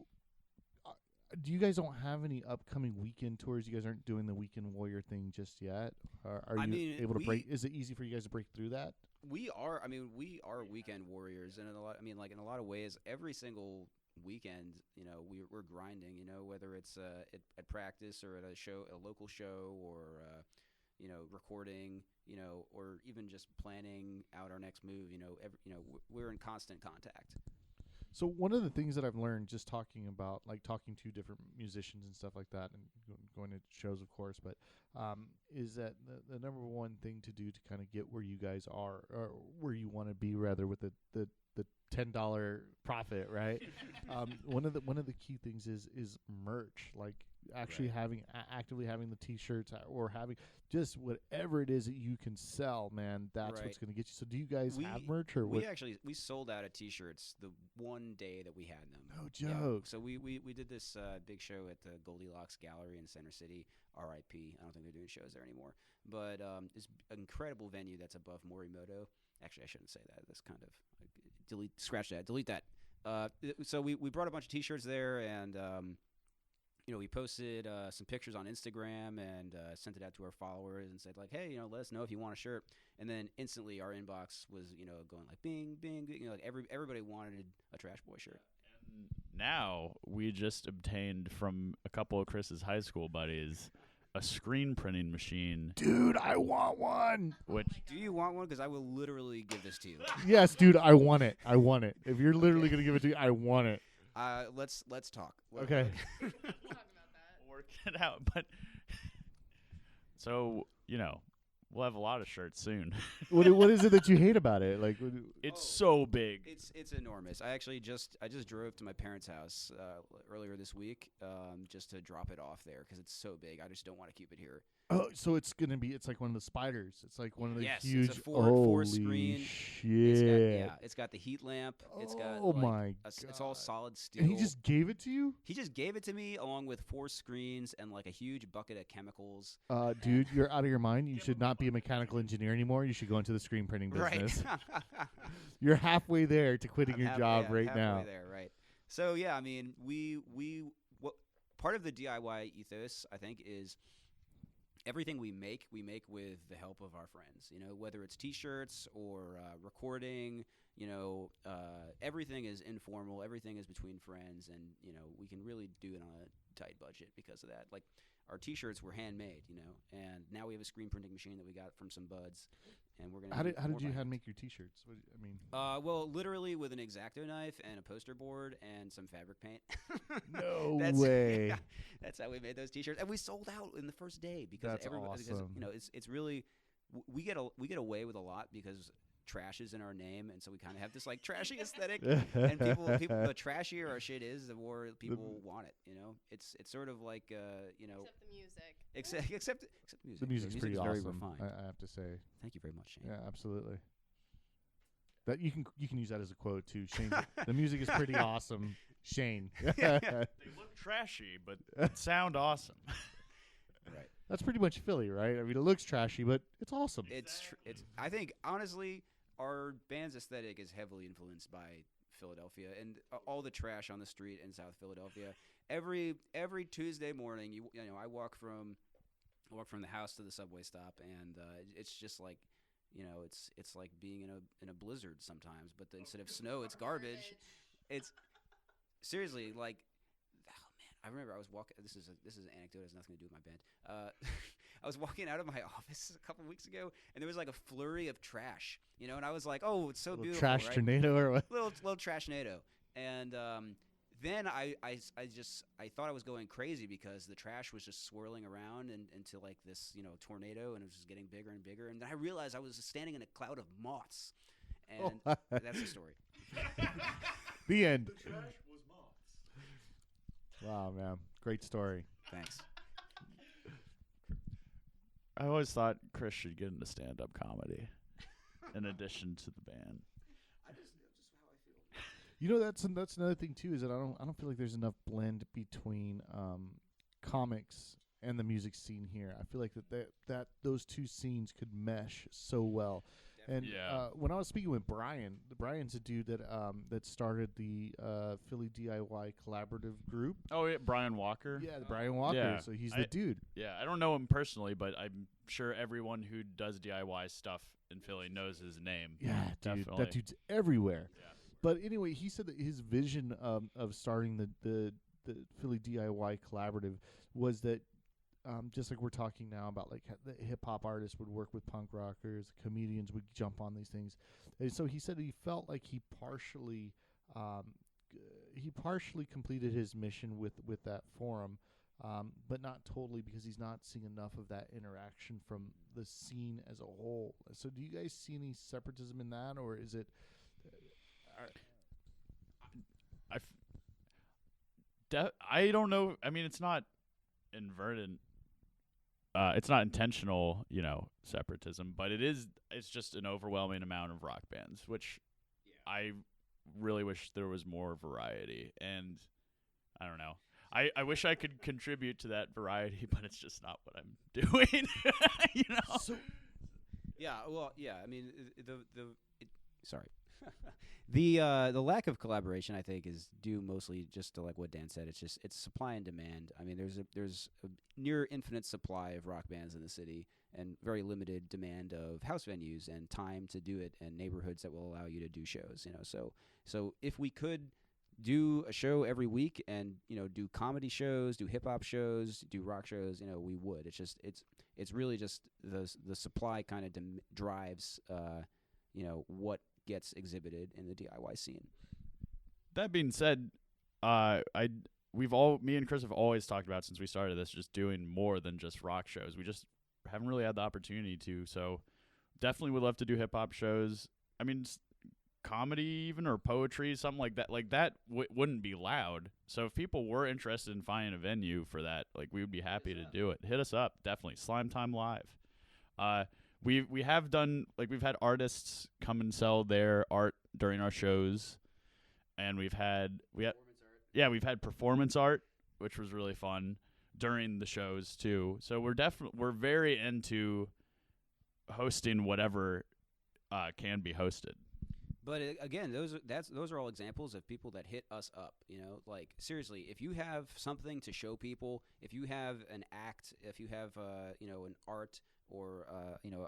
do you guys don't have any upcoming weekend tours? You guys aren't doing the Weekend Warrior thing just yet. Are you able to break? Is it easy for you guys to break through that? We are weekend warriors, and in a lot of ways, every single weekend, we're grinding. Whether it's at practice or at a local show, or recording, or even just planning out our next move. We're in constant contact. So one of the things that I've learned just talking to different musicians and stuff like that, and going to shows, of course, but is that the number one thing to do to kind of get where you guys are, or where you want to be, rather, with the $10 profit, right? One of the key things is merch, like actually actively having the T-shirts, or having just whatever it is that you can sell, man. That's what's going to get you. So do you guys have merch, or what? We sold out of T-shirts the one day that we had them. No joke. Yeah. So we did this big show at the Goldilocks Gallery in Center City. R.I.P. I don't think they're doing shows there anymore. But it's an incredible venue that's above Morimoto. Actually, I shouldn't say that. That's kind of delete that. So we brought a bunch of T-shirts there, and we posted some pictures on Instagram, and sent it out to our followers and said, like, hey, let us know if you want a shirt. And then instantly our inbox was going like bing, bing, bing. Like everybody wanted a TRASHBOY shirt. And now we just obtained from a couple of Chris's high school buddies a screen printing machine. Dude, I want one. Do you want one? Because I will literally give this to you. Yes, dude, I want it. If you're literally gonna give it to me, I want it. Let's talk. Okay. We'll work it out. But so we'll have a lot of shirts soon. What is it that you hate about it? Like, it's so big. It's enormous. I just drove to my parents' house earlier this week just to drop it off there because it's so big. I just don't want to keep it here. Oh, so it's like one of the spiders. It's like one of the huge. It's a four screen. Shit. It's got the heat lamp. It's got it's all solid steel. And he just gave it to you? He just gave it to me along with 4 screens and like a huge bucket of chemicals. Dude, you're out of your mind. You should not be a mechanical engineer anymore. You should go into the screen printing business. Right. You're halfway there to quitting your job right now. Halfway there, right? So yeah, I mean, part of the DIY ethos, I think, is everything we make with the help of our friends. You know, whether it's T-shirts or recording. You know, everything is informal. Everything is between friends, and you know, we can really do it on a tight budget because of that. Like our T-shirts were handmade, you know, and now we have a screen printing machine that we got from some buds, and we're gonna. How make did more you by hand hand. make your T-shirts? What, I mean, Well, literally with an X-Acto knife and a poster board and some fabric paint. no That's, way. Yeah, that's how we made those T-shirts, and we sold out in the first day because That's everybody. Because, awesome. you know, it's really we get away with a lot because trash is in our name, and so we kind of have this like trashy aesthetic. And people, the trashier our shit is, the more people want it. You know, it's sort of like you know, Except the music. except the music. The music's pretty is very awesome. refined. I have to say. Thank you very much, Shane. Yeah, absolutely. That you can use that as a quote too, Shane. The music is pretty awesome, Shane. They look trashy, but sound awesome. Right. That's pretty much Philly, right? I mean, it looks trashy, but it's awesome. It's I think honestly, our band's aesthetic is heavily influenced by Philadelphia and all the trash on the street in South Philadelphia. Every Tuesday morning, you know, I walk from the house to the subway stop, and it's just like, you know, it's like being in a blizzard sometimes, but instead of snow, it's garbage. It's seriously like, oh man, I remember I was walking. This is an anecdote. It has nothing to do with my band. I was walking out of my office a couple weeks ago, and there was like a flurry of trash, you know, and I was like, oh, it's so beautiful, Trash right? tornado or what? little trash tornado, and then I thought I was going crazy because the trash was just swirling around into like this, you know, tornado, and it was just getting bigger and bigger. And then I realized I was standing in a cloud of moths, and that's the story. The end. The trash was moths. Wow, man, great story. Thanks. I always thought Chris should get into stand-up comedy in addition to the band. Just how I feel. You know, that's another thing too, is that I don't feel like there's enough blend between comics and the music scene here. I feel like that those two scenes could mesh so well. And Yeah. when I was speaking with Brian's a dude that started the Philly DIY collaborative group. Oh, yeah, Brian Walker. Yeah, the Brian Walker. Yeah. So he's the dude. Yeah, I don't know him personally, but I'm sure everyone who does DIY stuff in Philly knows his name. Yeah, dude, definitely. that dude's everywhere. Yeah. But anyway, he said that his vision of starting the Philly DIY collaborative was that just like we're talking now about like the hip hop artists would work with punk rockers, comedians would jump on these things, and so he said he felt like he partially completed his mission with that forum, but not totally, because he's not seeing enough of that interaction from the scene as a whole. So do you guys see any separatism in that, or is it? I don't know. I mean, it's not inverted. It's not intentional, you know, separatism, but it's just an overwhelming amount of rock bands, which I really wish there was more variety. And I don't know. I wish I could contribute to that variety, but it's just not what I'm doing. You know? So, Yeah, well, yeah. I mean, sorry. The lack of collaboration, I think, is due mostly just to like what Dan said. It's supply and demand. I mean, there's a near infinite supply of rock bands in the city, and very limited demand of house venues and time to do it, and neighborhoods that will allow you to do shows. You know, so if we could do a show every week and, you know, do comedy shows, do hip hop shows, do rock shows, you know, we would. It's really just the supply kind of drives you know, what gets exhibited in the DIY scene. That being said, me and Chris have always talked about, since we started this, just doing more than just rock shows. We just haven't really had the opportunity to. So definitely would love to do hip hop shows. I mean, comedy even, or poetry, something like that. Like that wouldn't be loud. So if people were interested in finding a venue for that, like, we would be happy to do it. Hit us up, definitely. Slime Time Live. We have done, like, we've had artists come and sell their art during our shows, and we've had performance art, which was really fun during the shows too. So we're very into hosting whatever can be hosted. But again, those are all examples of people that hit us up. Like seriously, if you have something to show people, if you have an act, if you have an art or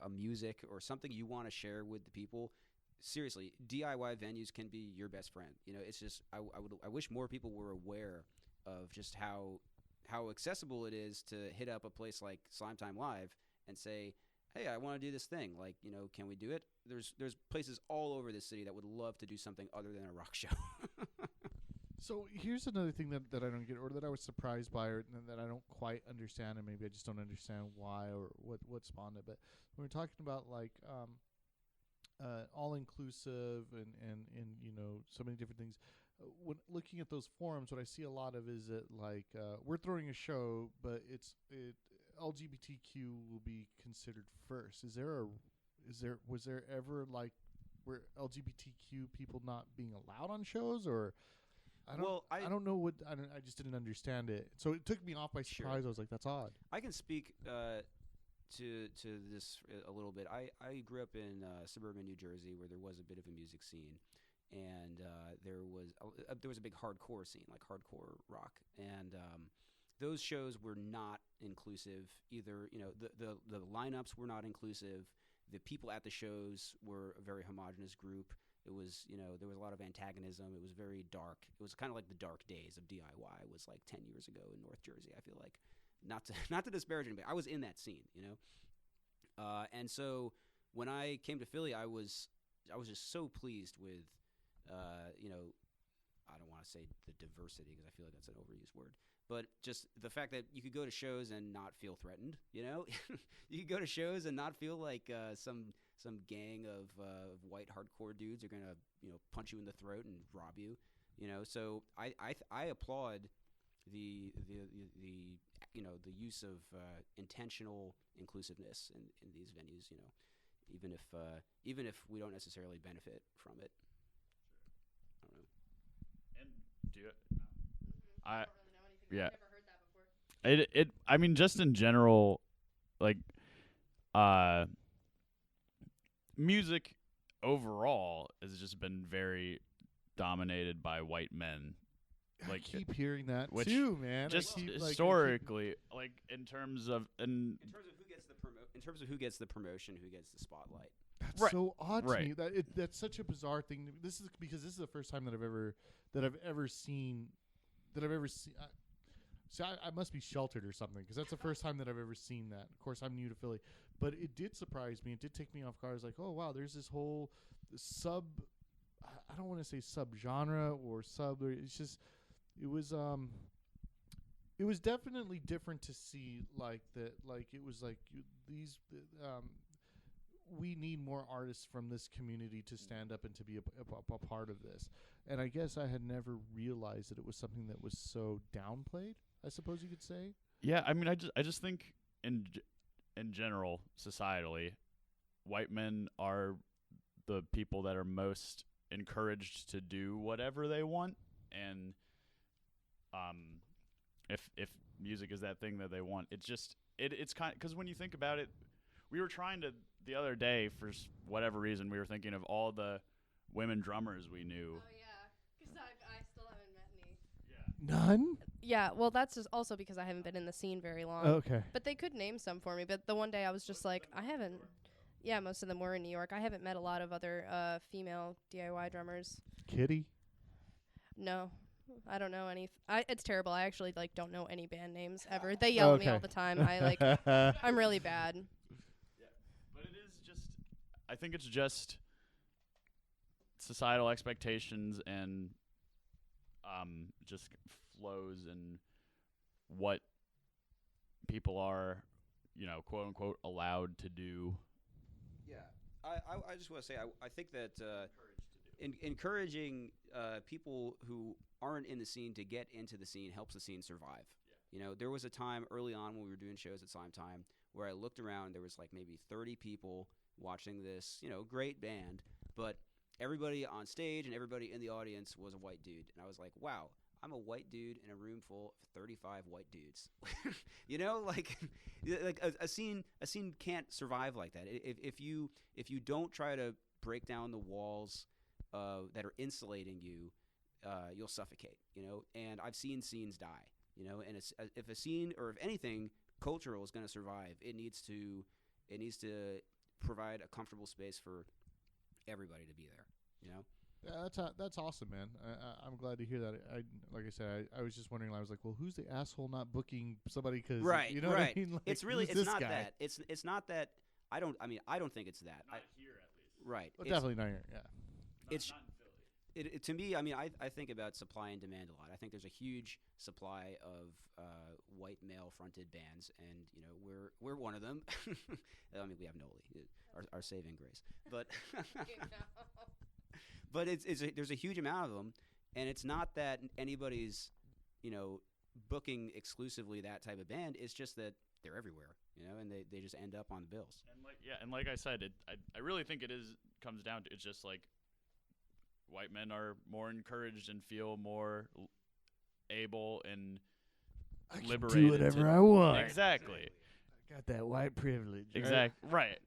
a music or something you want to share with the people, seriously, DIY venues can be your best friend. It's just I wish more people were aware of just how accessible it is to hit up a place like Slime Time Live and say, hey, I want to do this thing. Like, can we do it? There's places all over the city that would love to do something other than a rock show. So here's another thing that I don't get, or that I was surprised by, or that I don't quite understand, and maybe I just don't understand why or what spawned it. But when we're talking about like all inclusive and so many different things, when looking at those forums, what I see a lot of is that like we're throwing a show, but LGBTQ will be considered first. Was there ever like were LGBTQ people not being allowed on shows, or I don't know I just didn't understand it. So it took me off by surprise. Sure. I was like, that's odd. I can speak to this a little bit. I grew up in suburban New Jersey where there was a bit of a music scene, and there was a big hardcore scene, like hardcore rock, and those shows were not inclusive either. The lineups were not inclusive. The people at the shows were a very homogenous group. It was, there was a lot of antagonism. It was very dark. It was kind of like the dark days of DIY. It was like 10 years ago in North Jersey. I feel like, not to disparage anybody, I was in that scene, and so when I came to Philly, I was just so pleased with, I don't want to say the diversity because I feel like that's an overused word, but just the fact that you could go to shows and not feel threatened. You could go to shows and not feel like some gang of white hardcore dudes are gonna punch you in the throat and rob you. So I applaud the use of intentional inclusiveness in these venues. Even if we don't necessarily benefit from it. I don't know. And do it. I don't really know anything. Yeah. I've never heard that before. I mean, just in general, like, music overall has just been very dominated by white men. Like, I keep hearing that too, man. Just historically, like in terms of who gets the promotion, who gets the spotlight. That's right. so odd right. to me. That's such a bizarre thing. This is because this is the first time that I've ever seen. I must be sheltered or something, because that's the first time that I've ever seen that. Of course, I'm new to Philly, but it did surprise me. It did take me off guard. I was like, oh wow, there's this whole I don't want to say subgenre or sub. It's just it was definitely different to see like that. Like it was like we need more artists from this community to stand up and to be a part of this. And I guess I had never realized that it was something that was so downplayed, I suppose you could say. Yeah, I mean, I just think in general, societally, white men are the people that are most encouraged to do whatever they want, and if music is that thing that they want, it's kind of, because when you think about it, we were trying to the other day for whatever reason we were thinking of all the women drummers we knew. Oh yeah, because I still haven't met any. Yeah. None? Yeah, well, that's just also because I haven't been in the scene very long. Okay. But they could name some for me. But the one day I was just like, I haven't. Yeah, most of them were in New York. I haven't met a lot of other female DIY drummers. Kitty? No, I don't know any. It's terrible. I actually don't know any band names ever. They yell at me all the time. I'm really bad. Yeah, but it is just. I think it's just societal expectations and just flows and what people are, quote unquote, allowed to do. Yeah, I just want to say I think that encouraging people who aren't in the scene to get into the scene helps the scene survive. Yeah. There was a time early on when we were doing shows at Slime Time where I looked around, there was like maybe 30 people watching this, great band, but everybody on stage and everybody in the audience was a white dude. And I was like, wow, I'm a white dude in a room full of 35 white dudes. A scene can't survive like that. If you don't try to break down the walls that are insulating you, you'll suffocate. And I've seen scenes die. And if a scene or if anything cultural is going to survive, it needs to provide a comfortable space for everybody to be there. Yeah, that's awesome, man. I'm glad to hear that. Like I said, I was just wondering. I was like, well, who's the asshole not booking somebody? Because Right, you know what I mean. Like, it's really who's it's this not guy? that. It's not that. I don't think it's that. Not here, at least. Right. Well, It's- definitely not here. Yeah. It's- not in Philly. to me, I think about supply and demand a lot. I think there's a huge supply of white male-fronted bands, and we're one of them. I mean, we have Noli, our saving grace, but but there's a huge amount of them, and it's not that anybody's booking exclusively that type of band. It's just that they're everywhere, and they just end up on the bills. And like I said, I really think comes down to it's just like white men are more encouraged and feel more able and liberated. do whatever I want. Exactly. I got that white privilege. Exactly. Right.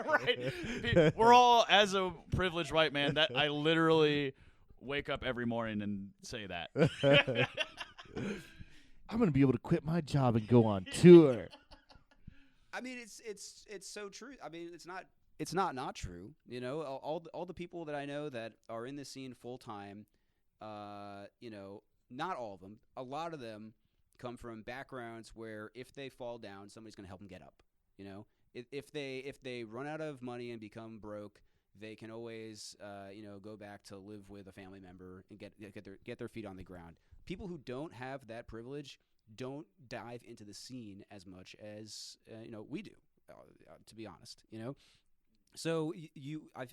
Right. We're all, as a privileged white man, that I literally wake up every morning and say that. I'm gonna be able to quit my job and go on tour. I mean, it's so true. I mean, it's not true. All the people that I know that are in this scene full time, not all of them. A lot of them come from backgrounds where if they fall down, somebody's going to help them get up. If they run out of money and become broke, they can always go back to live with a family member and get their feet on the ground. People who don't have that privilege don't dive into the scene as much as we do, to be honest. So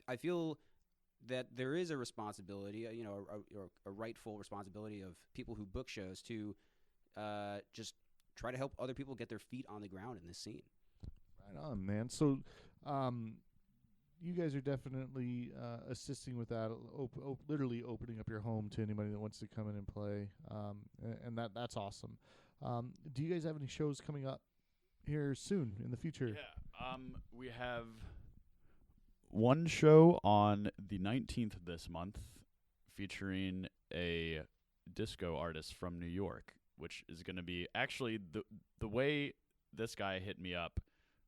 I feel that there is a responsibility, a rightful responsibility of people who book shows to just try to help other people get their feet on the ground in this scene. Right on, man. So, you guys are definitely assisting with that, literally opening up your home to anybody that wants to come in and play, and that's awesome. Do you guys have any shows coming up here soon in the future? Yeah. We have one show on the 19th of this month featuring a disco artist from New York, which is going to be actually the way this guy hit me up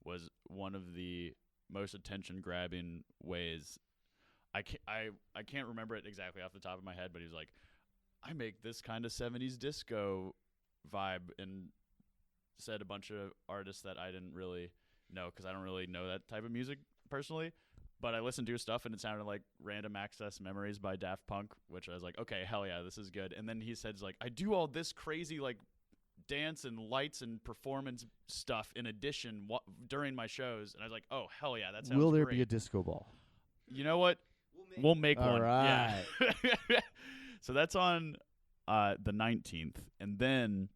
was one of the most attention-grabbing ways. I can't remember it exactly off the top of my head, but he was like, I make this kind of 70s disco vibe, and said a bunch of artists that I didn't really know because I don't really know that type of music personally. But I listened to his stuff, and it sounded like Random Access Memories by Daft Punk, which I was like, okay, hell yeah, this is good. And then he said, like, I do all this crazy, like, dance and lights and performance stuff in addition during my shows. And I was like, oh, hell yeah, that sounds great. Will there be a disco ball? You know what? We'll make All one. right. Yeah. So that's on the 19th. And then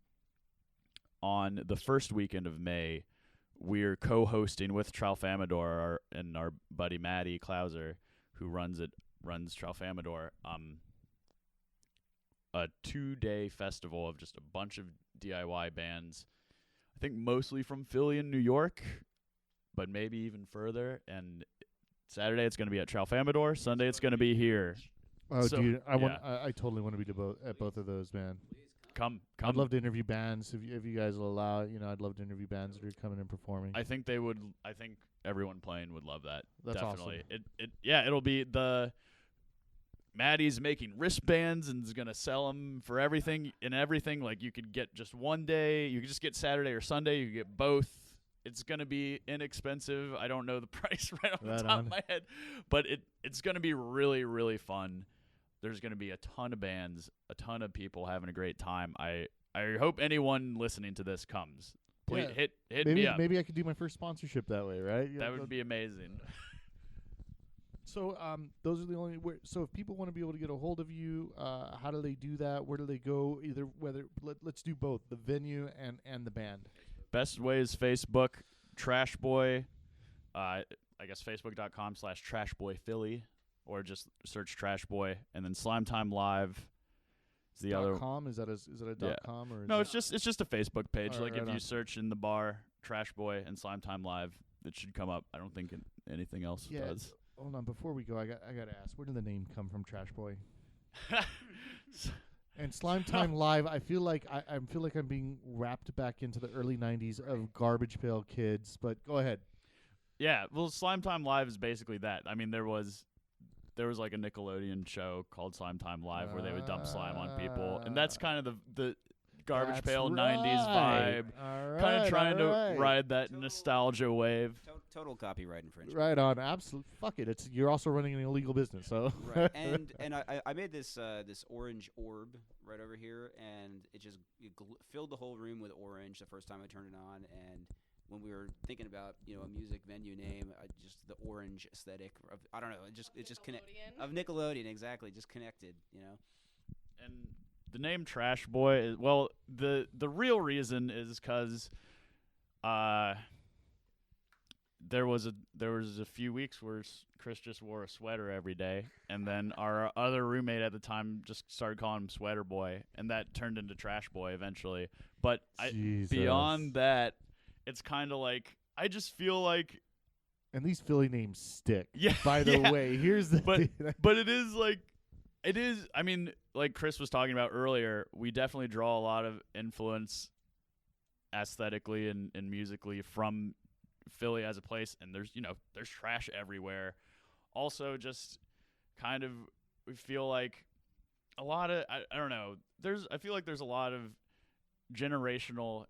on the first weekend of May, we're co-hosting with Tralfamadore and our buddy Maddie Klauser, who runs Tralfamadore, a 2-day festival of just a bunch of DIY bands. I think mostly from Philly and New York, but maybe even further. And Saturday it's going to be at Tralfamadore. Sunday it's going to be here. Oh, So, dude, I yeah. totally want to be at both of those, man. Come. I'd love to interview bands if you guys will allow it. I'd love to interview bands that are coming and performing. I think they would. I think everyone playing would love that. That's definitely. awesome. It'll be the Maddie's making wristbands and is gonna sell them for everything. Like you could get just one day. You could just get Saturday or Sunday. You could get both. It's gonna be inexpensive. I don't know the price right off the top of my head, but it's gonna be really, really fun. There's going to be a ton of bands, a ton of people having a great time. I hope anyone listening to this comes. Please hit me up. Maybe I could do my first sponsorship that way, right? Yeah, that would be amazing. So those are the only. So if people want to be able to get a hold of you, how do they do that? Where do they go? Let's do both, the venue and the band. Best way is Facebook, TRASHBOY. I guess facebook.com/TRASHBOYPhilly. Or just search TRASHBOY, and then Slime Time Live is the other. .com? Is that a .com or? No, it's just a Facebook page. Right, if you search in the bar TRASHBOY and Slime Time Live, it should come up. I don't think anything else does. hold on. Before we go, I got to ask, where did the name come from, Trash Boy? And Slime Time Live, I feel like I feel like I'm being wrapped back into the early '90s of Garbage Pail Kids. But go ahead. Yeah, well, Slime Time Live is basically that. I mean, there was like a Nickelodeon show called Slime Time Live where they would dump slime on people, and that's kind of the Garbage That's Pail right. 90s vibe. All right, Kind of trying to all right. ride that nostalgia wave. Total copyright infringement. Right on, absolute. Fuck it. You're also running an illegal business, so. Right, and I made this this orange orb right over here, and it just filled the whole room with orange the first time I turned it on, and when we were thinking about a music venue name, just the orange aesthetic of, I don't know, it just connect of Nickelodeon, exactly, just connected, And the name Trash Boy is, well, the real reason is because there was a few weeks where Chris just wore a sweater every day, and then our other roommate at the time just started calling him Sweater Boy, and that turned into Trash Boy eventually. But beyond that, it's kind of like, I just feel like, and these Philly names stick. Yeah. By the way, here's the but it is like, it is. I mean, like Chris was talking about earlier, we definitely draw a lot of influence aesthetically and musically from Philly as a place, and there's trash everywhere. Also, just kind of, we feel like a lot of, I don't know, I feel like there's a lot of generational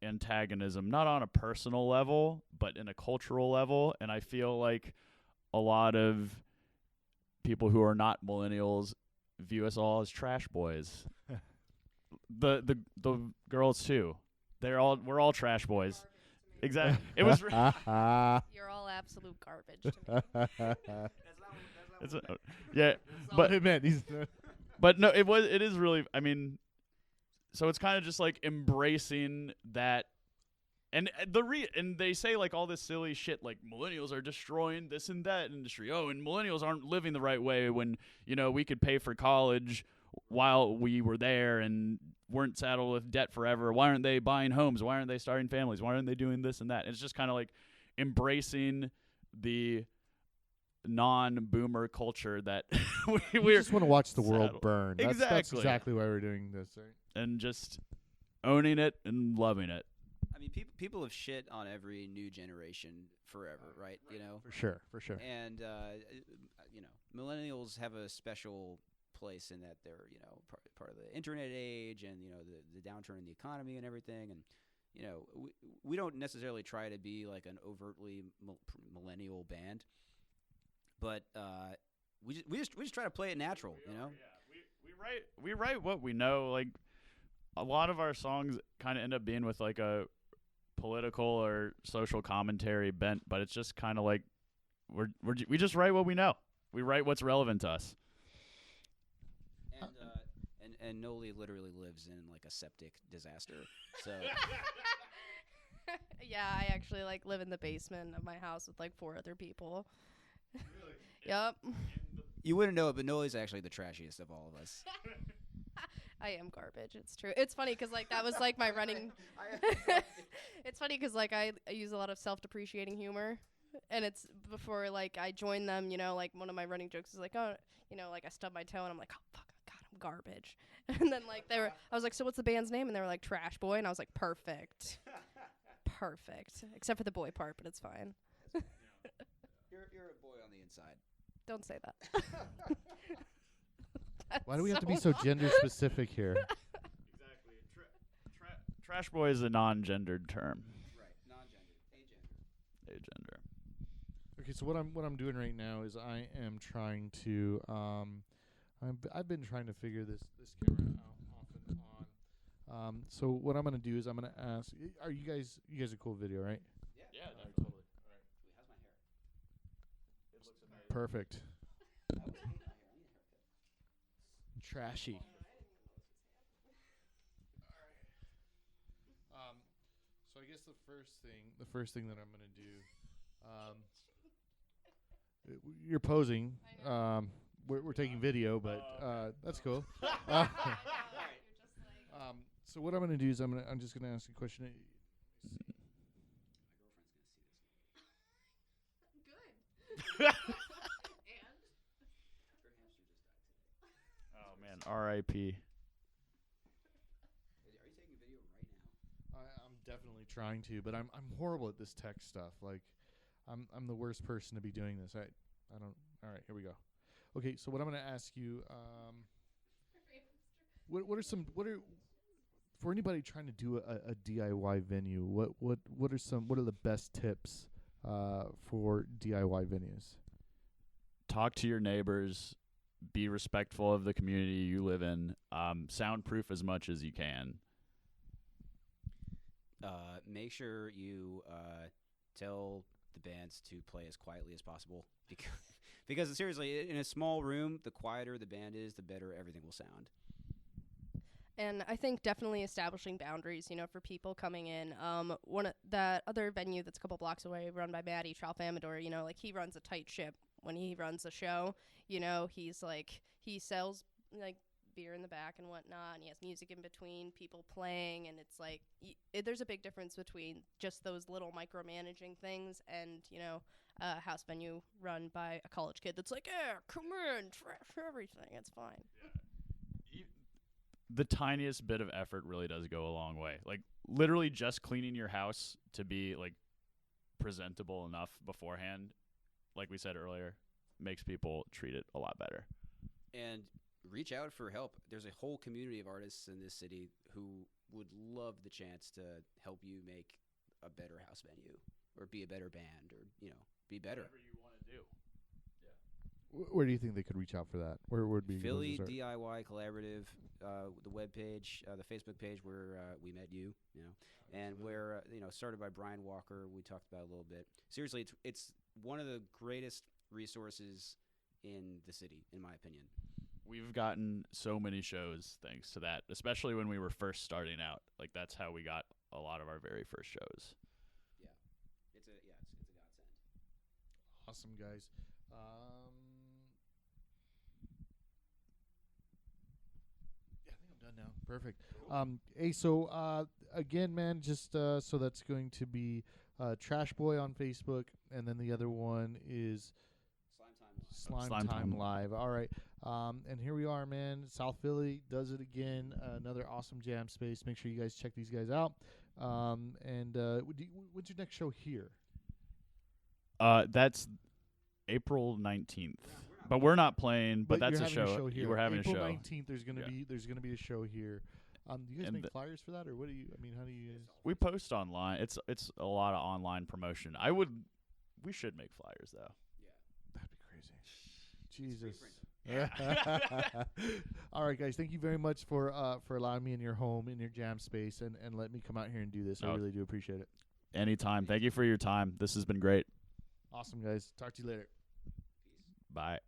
antagonism, not on a personal level, but in a cultural level, and I feel like a lot of people who are not millennials view us all as trash boys. the girls too. We're all trash boys. Exactly. It was. You're all absolute garbage to me. Yeah, but it meant but no, it is really. I mean, so it's kind of just like embracing that, and and they say like all this silly shit like millennials are destroying this and that industry. Oh, and millennials aren't living the right way when we could pay for college while we were there and weren't saddled with debt forever. Why aren't they buying homes? Why aren't they starting families? Why aren't they doing this and that? It's just kind of like embracing the non-boomer culture that we just want to watch the world burn. That's exactly why we're doing this, right? And just owning it and loving it. I mean, people have shit on every new generation forever, right? For sure. And millennials have a special place in that they're part of the internet age, and the downturn in the economy and everything, and we don't necessarily try to be like an overtly millennial band, but we just try to play it natural, we write what we know. Like a lot of our songs kind of end up being with like a political or social commentary bent, but it's just kind of like we just write what we know. We write what's relevant to us. And Noli literally lives in like a septic disaster. So yeah, I actually like live in the basement of my house with like 4 other people. Really? Yep. You wouldn't know it, but Noli's actually the trashiest of all of us. I am garbage. It's true. It's funny because like that was like my running. It's funny because like I use a lot of self-depreciating humor. And it's before like I joined them, like one of my running jokes is like, oh, like I stubbed my toe and I'm like, oh fuck, God, I'm garbage. And then like I was like, so what's the band's name? And they were like, Trash Boy, and I was like, perfect, except for the boy part, but it's fine. You're a boy on the inside. Don't say that. Why do we have to be so gender specific here? Exactly. Trash Boy is a non-gendered term. Right, non-gendered, agender. Okay, so what I'm doing right now is I am trying to I've been trying to figure this camera out off and on. So what I'm gonna do is I'm gonna ask. Are you guys a cool video, right? Yeah, no, totally. All right. Wait, how's my hair? It looks amazing. Perfect. I was hating my hair. I need a haircut. Trashy. So I guess the first thing that I'm gonna do, you're posing. We're taking video, but that's cool. So what I'm gonna do is I'm just gonna ask a question. My girlfriend's gonna see this. Good. R.I.P. Are you taking video right now? I'm definitely trying to, but I'm horrible at this tech stuff. Like, I'm the worst person to be doing this. I don't. All right, here we go. Okay, so what I'm going to ask you, what are for anybody trying to do a DIY venue? What are the best tips for DIY venues? Talk to your neighbors. Be respectful of the community you live in. Soundproof as much as you can. Make sure you tell the bands to play as quietly as possible because seriously, in a small room, the quieter the band is, the better everything will sound. And I think definitely establishing boundaries, for people coming in. That other venue that's a couple blocks away, run by Maddie Tralfamador, like he runs a tight ship when he runs a show. He's like, he sells like beer in the back and whatnot, and he has music in between, people playing, and it's like there's a big difference between just those little micromanaging things and a house venue run by a college kid that's like, yeah, come in, trash everything, it's fine. The tiniest bit of effort really does go a long way. Like literally just cleaning your house to be like presentable enough beforehand, like we said earlier, makes people treat it a lot better. And reach out for help. There's a whole community of artists in this city who would love the chance to help you make a better house venue or be a better band or, be better. Whatever you want to do. Where do you think they could reach out for that? Where would be Philly DIY Collaborative, the webpage, the Facebook page where we met you, and where started by Brian Walker. We talked about it a little bit. Seriously, it's one of the greatest resources in the city, in my opinion. We've gotten so many shows thanks to that, especially when we were first starting out. Like that's how we got a lot of our very first shows. Yeah, it's a godsend. Awesome, guys. Yeah, I think I'm done now. Perfect. Hey, so again, man, just so that's going to be TRASHBOY on Facebook, and then the other one is Slime Time Live. All right. And here we are, man. South Philly does it again. Another awesome jam space. Make sure you guys check these guys out. And what's your next show here? That's April 19th. But we're not playing, but that's you're a show. Here. We're having April a show. 19th, there's gonna be a show here. Do you guys make flyers for that, or what do you? I mean, how do you guys? We post online. It's a lot of online promotion. We should make flyers though. Yeah, that'd be crazy. Jesus. Yeah. All right, guys. Thank you very much for allowing me in your home, in your jam space, and let me come out here and do this. I really do appreciate it. Anytime. Thank you for your time. This has been great. Awesome, guys. Talk to you later. Peace. Bye.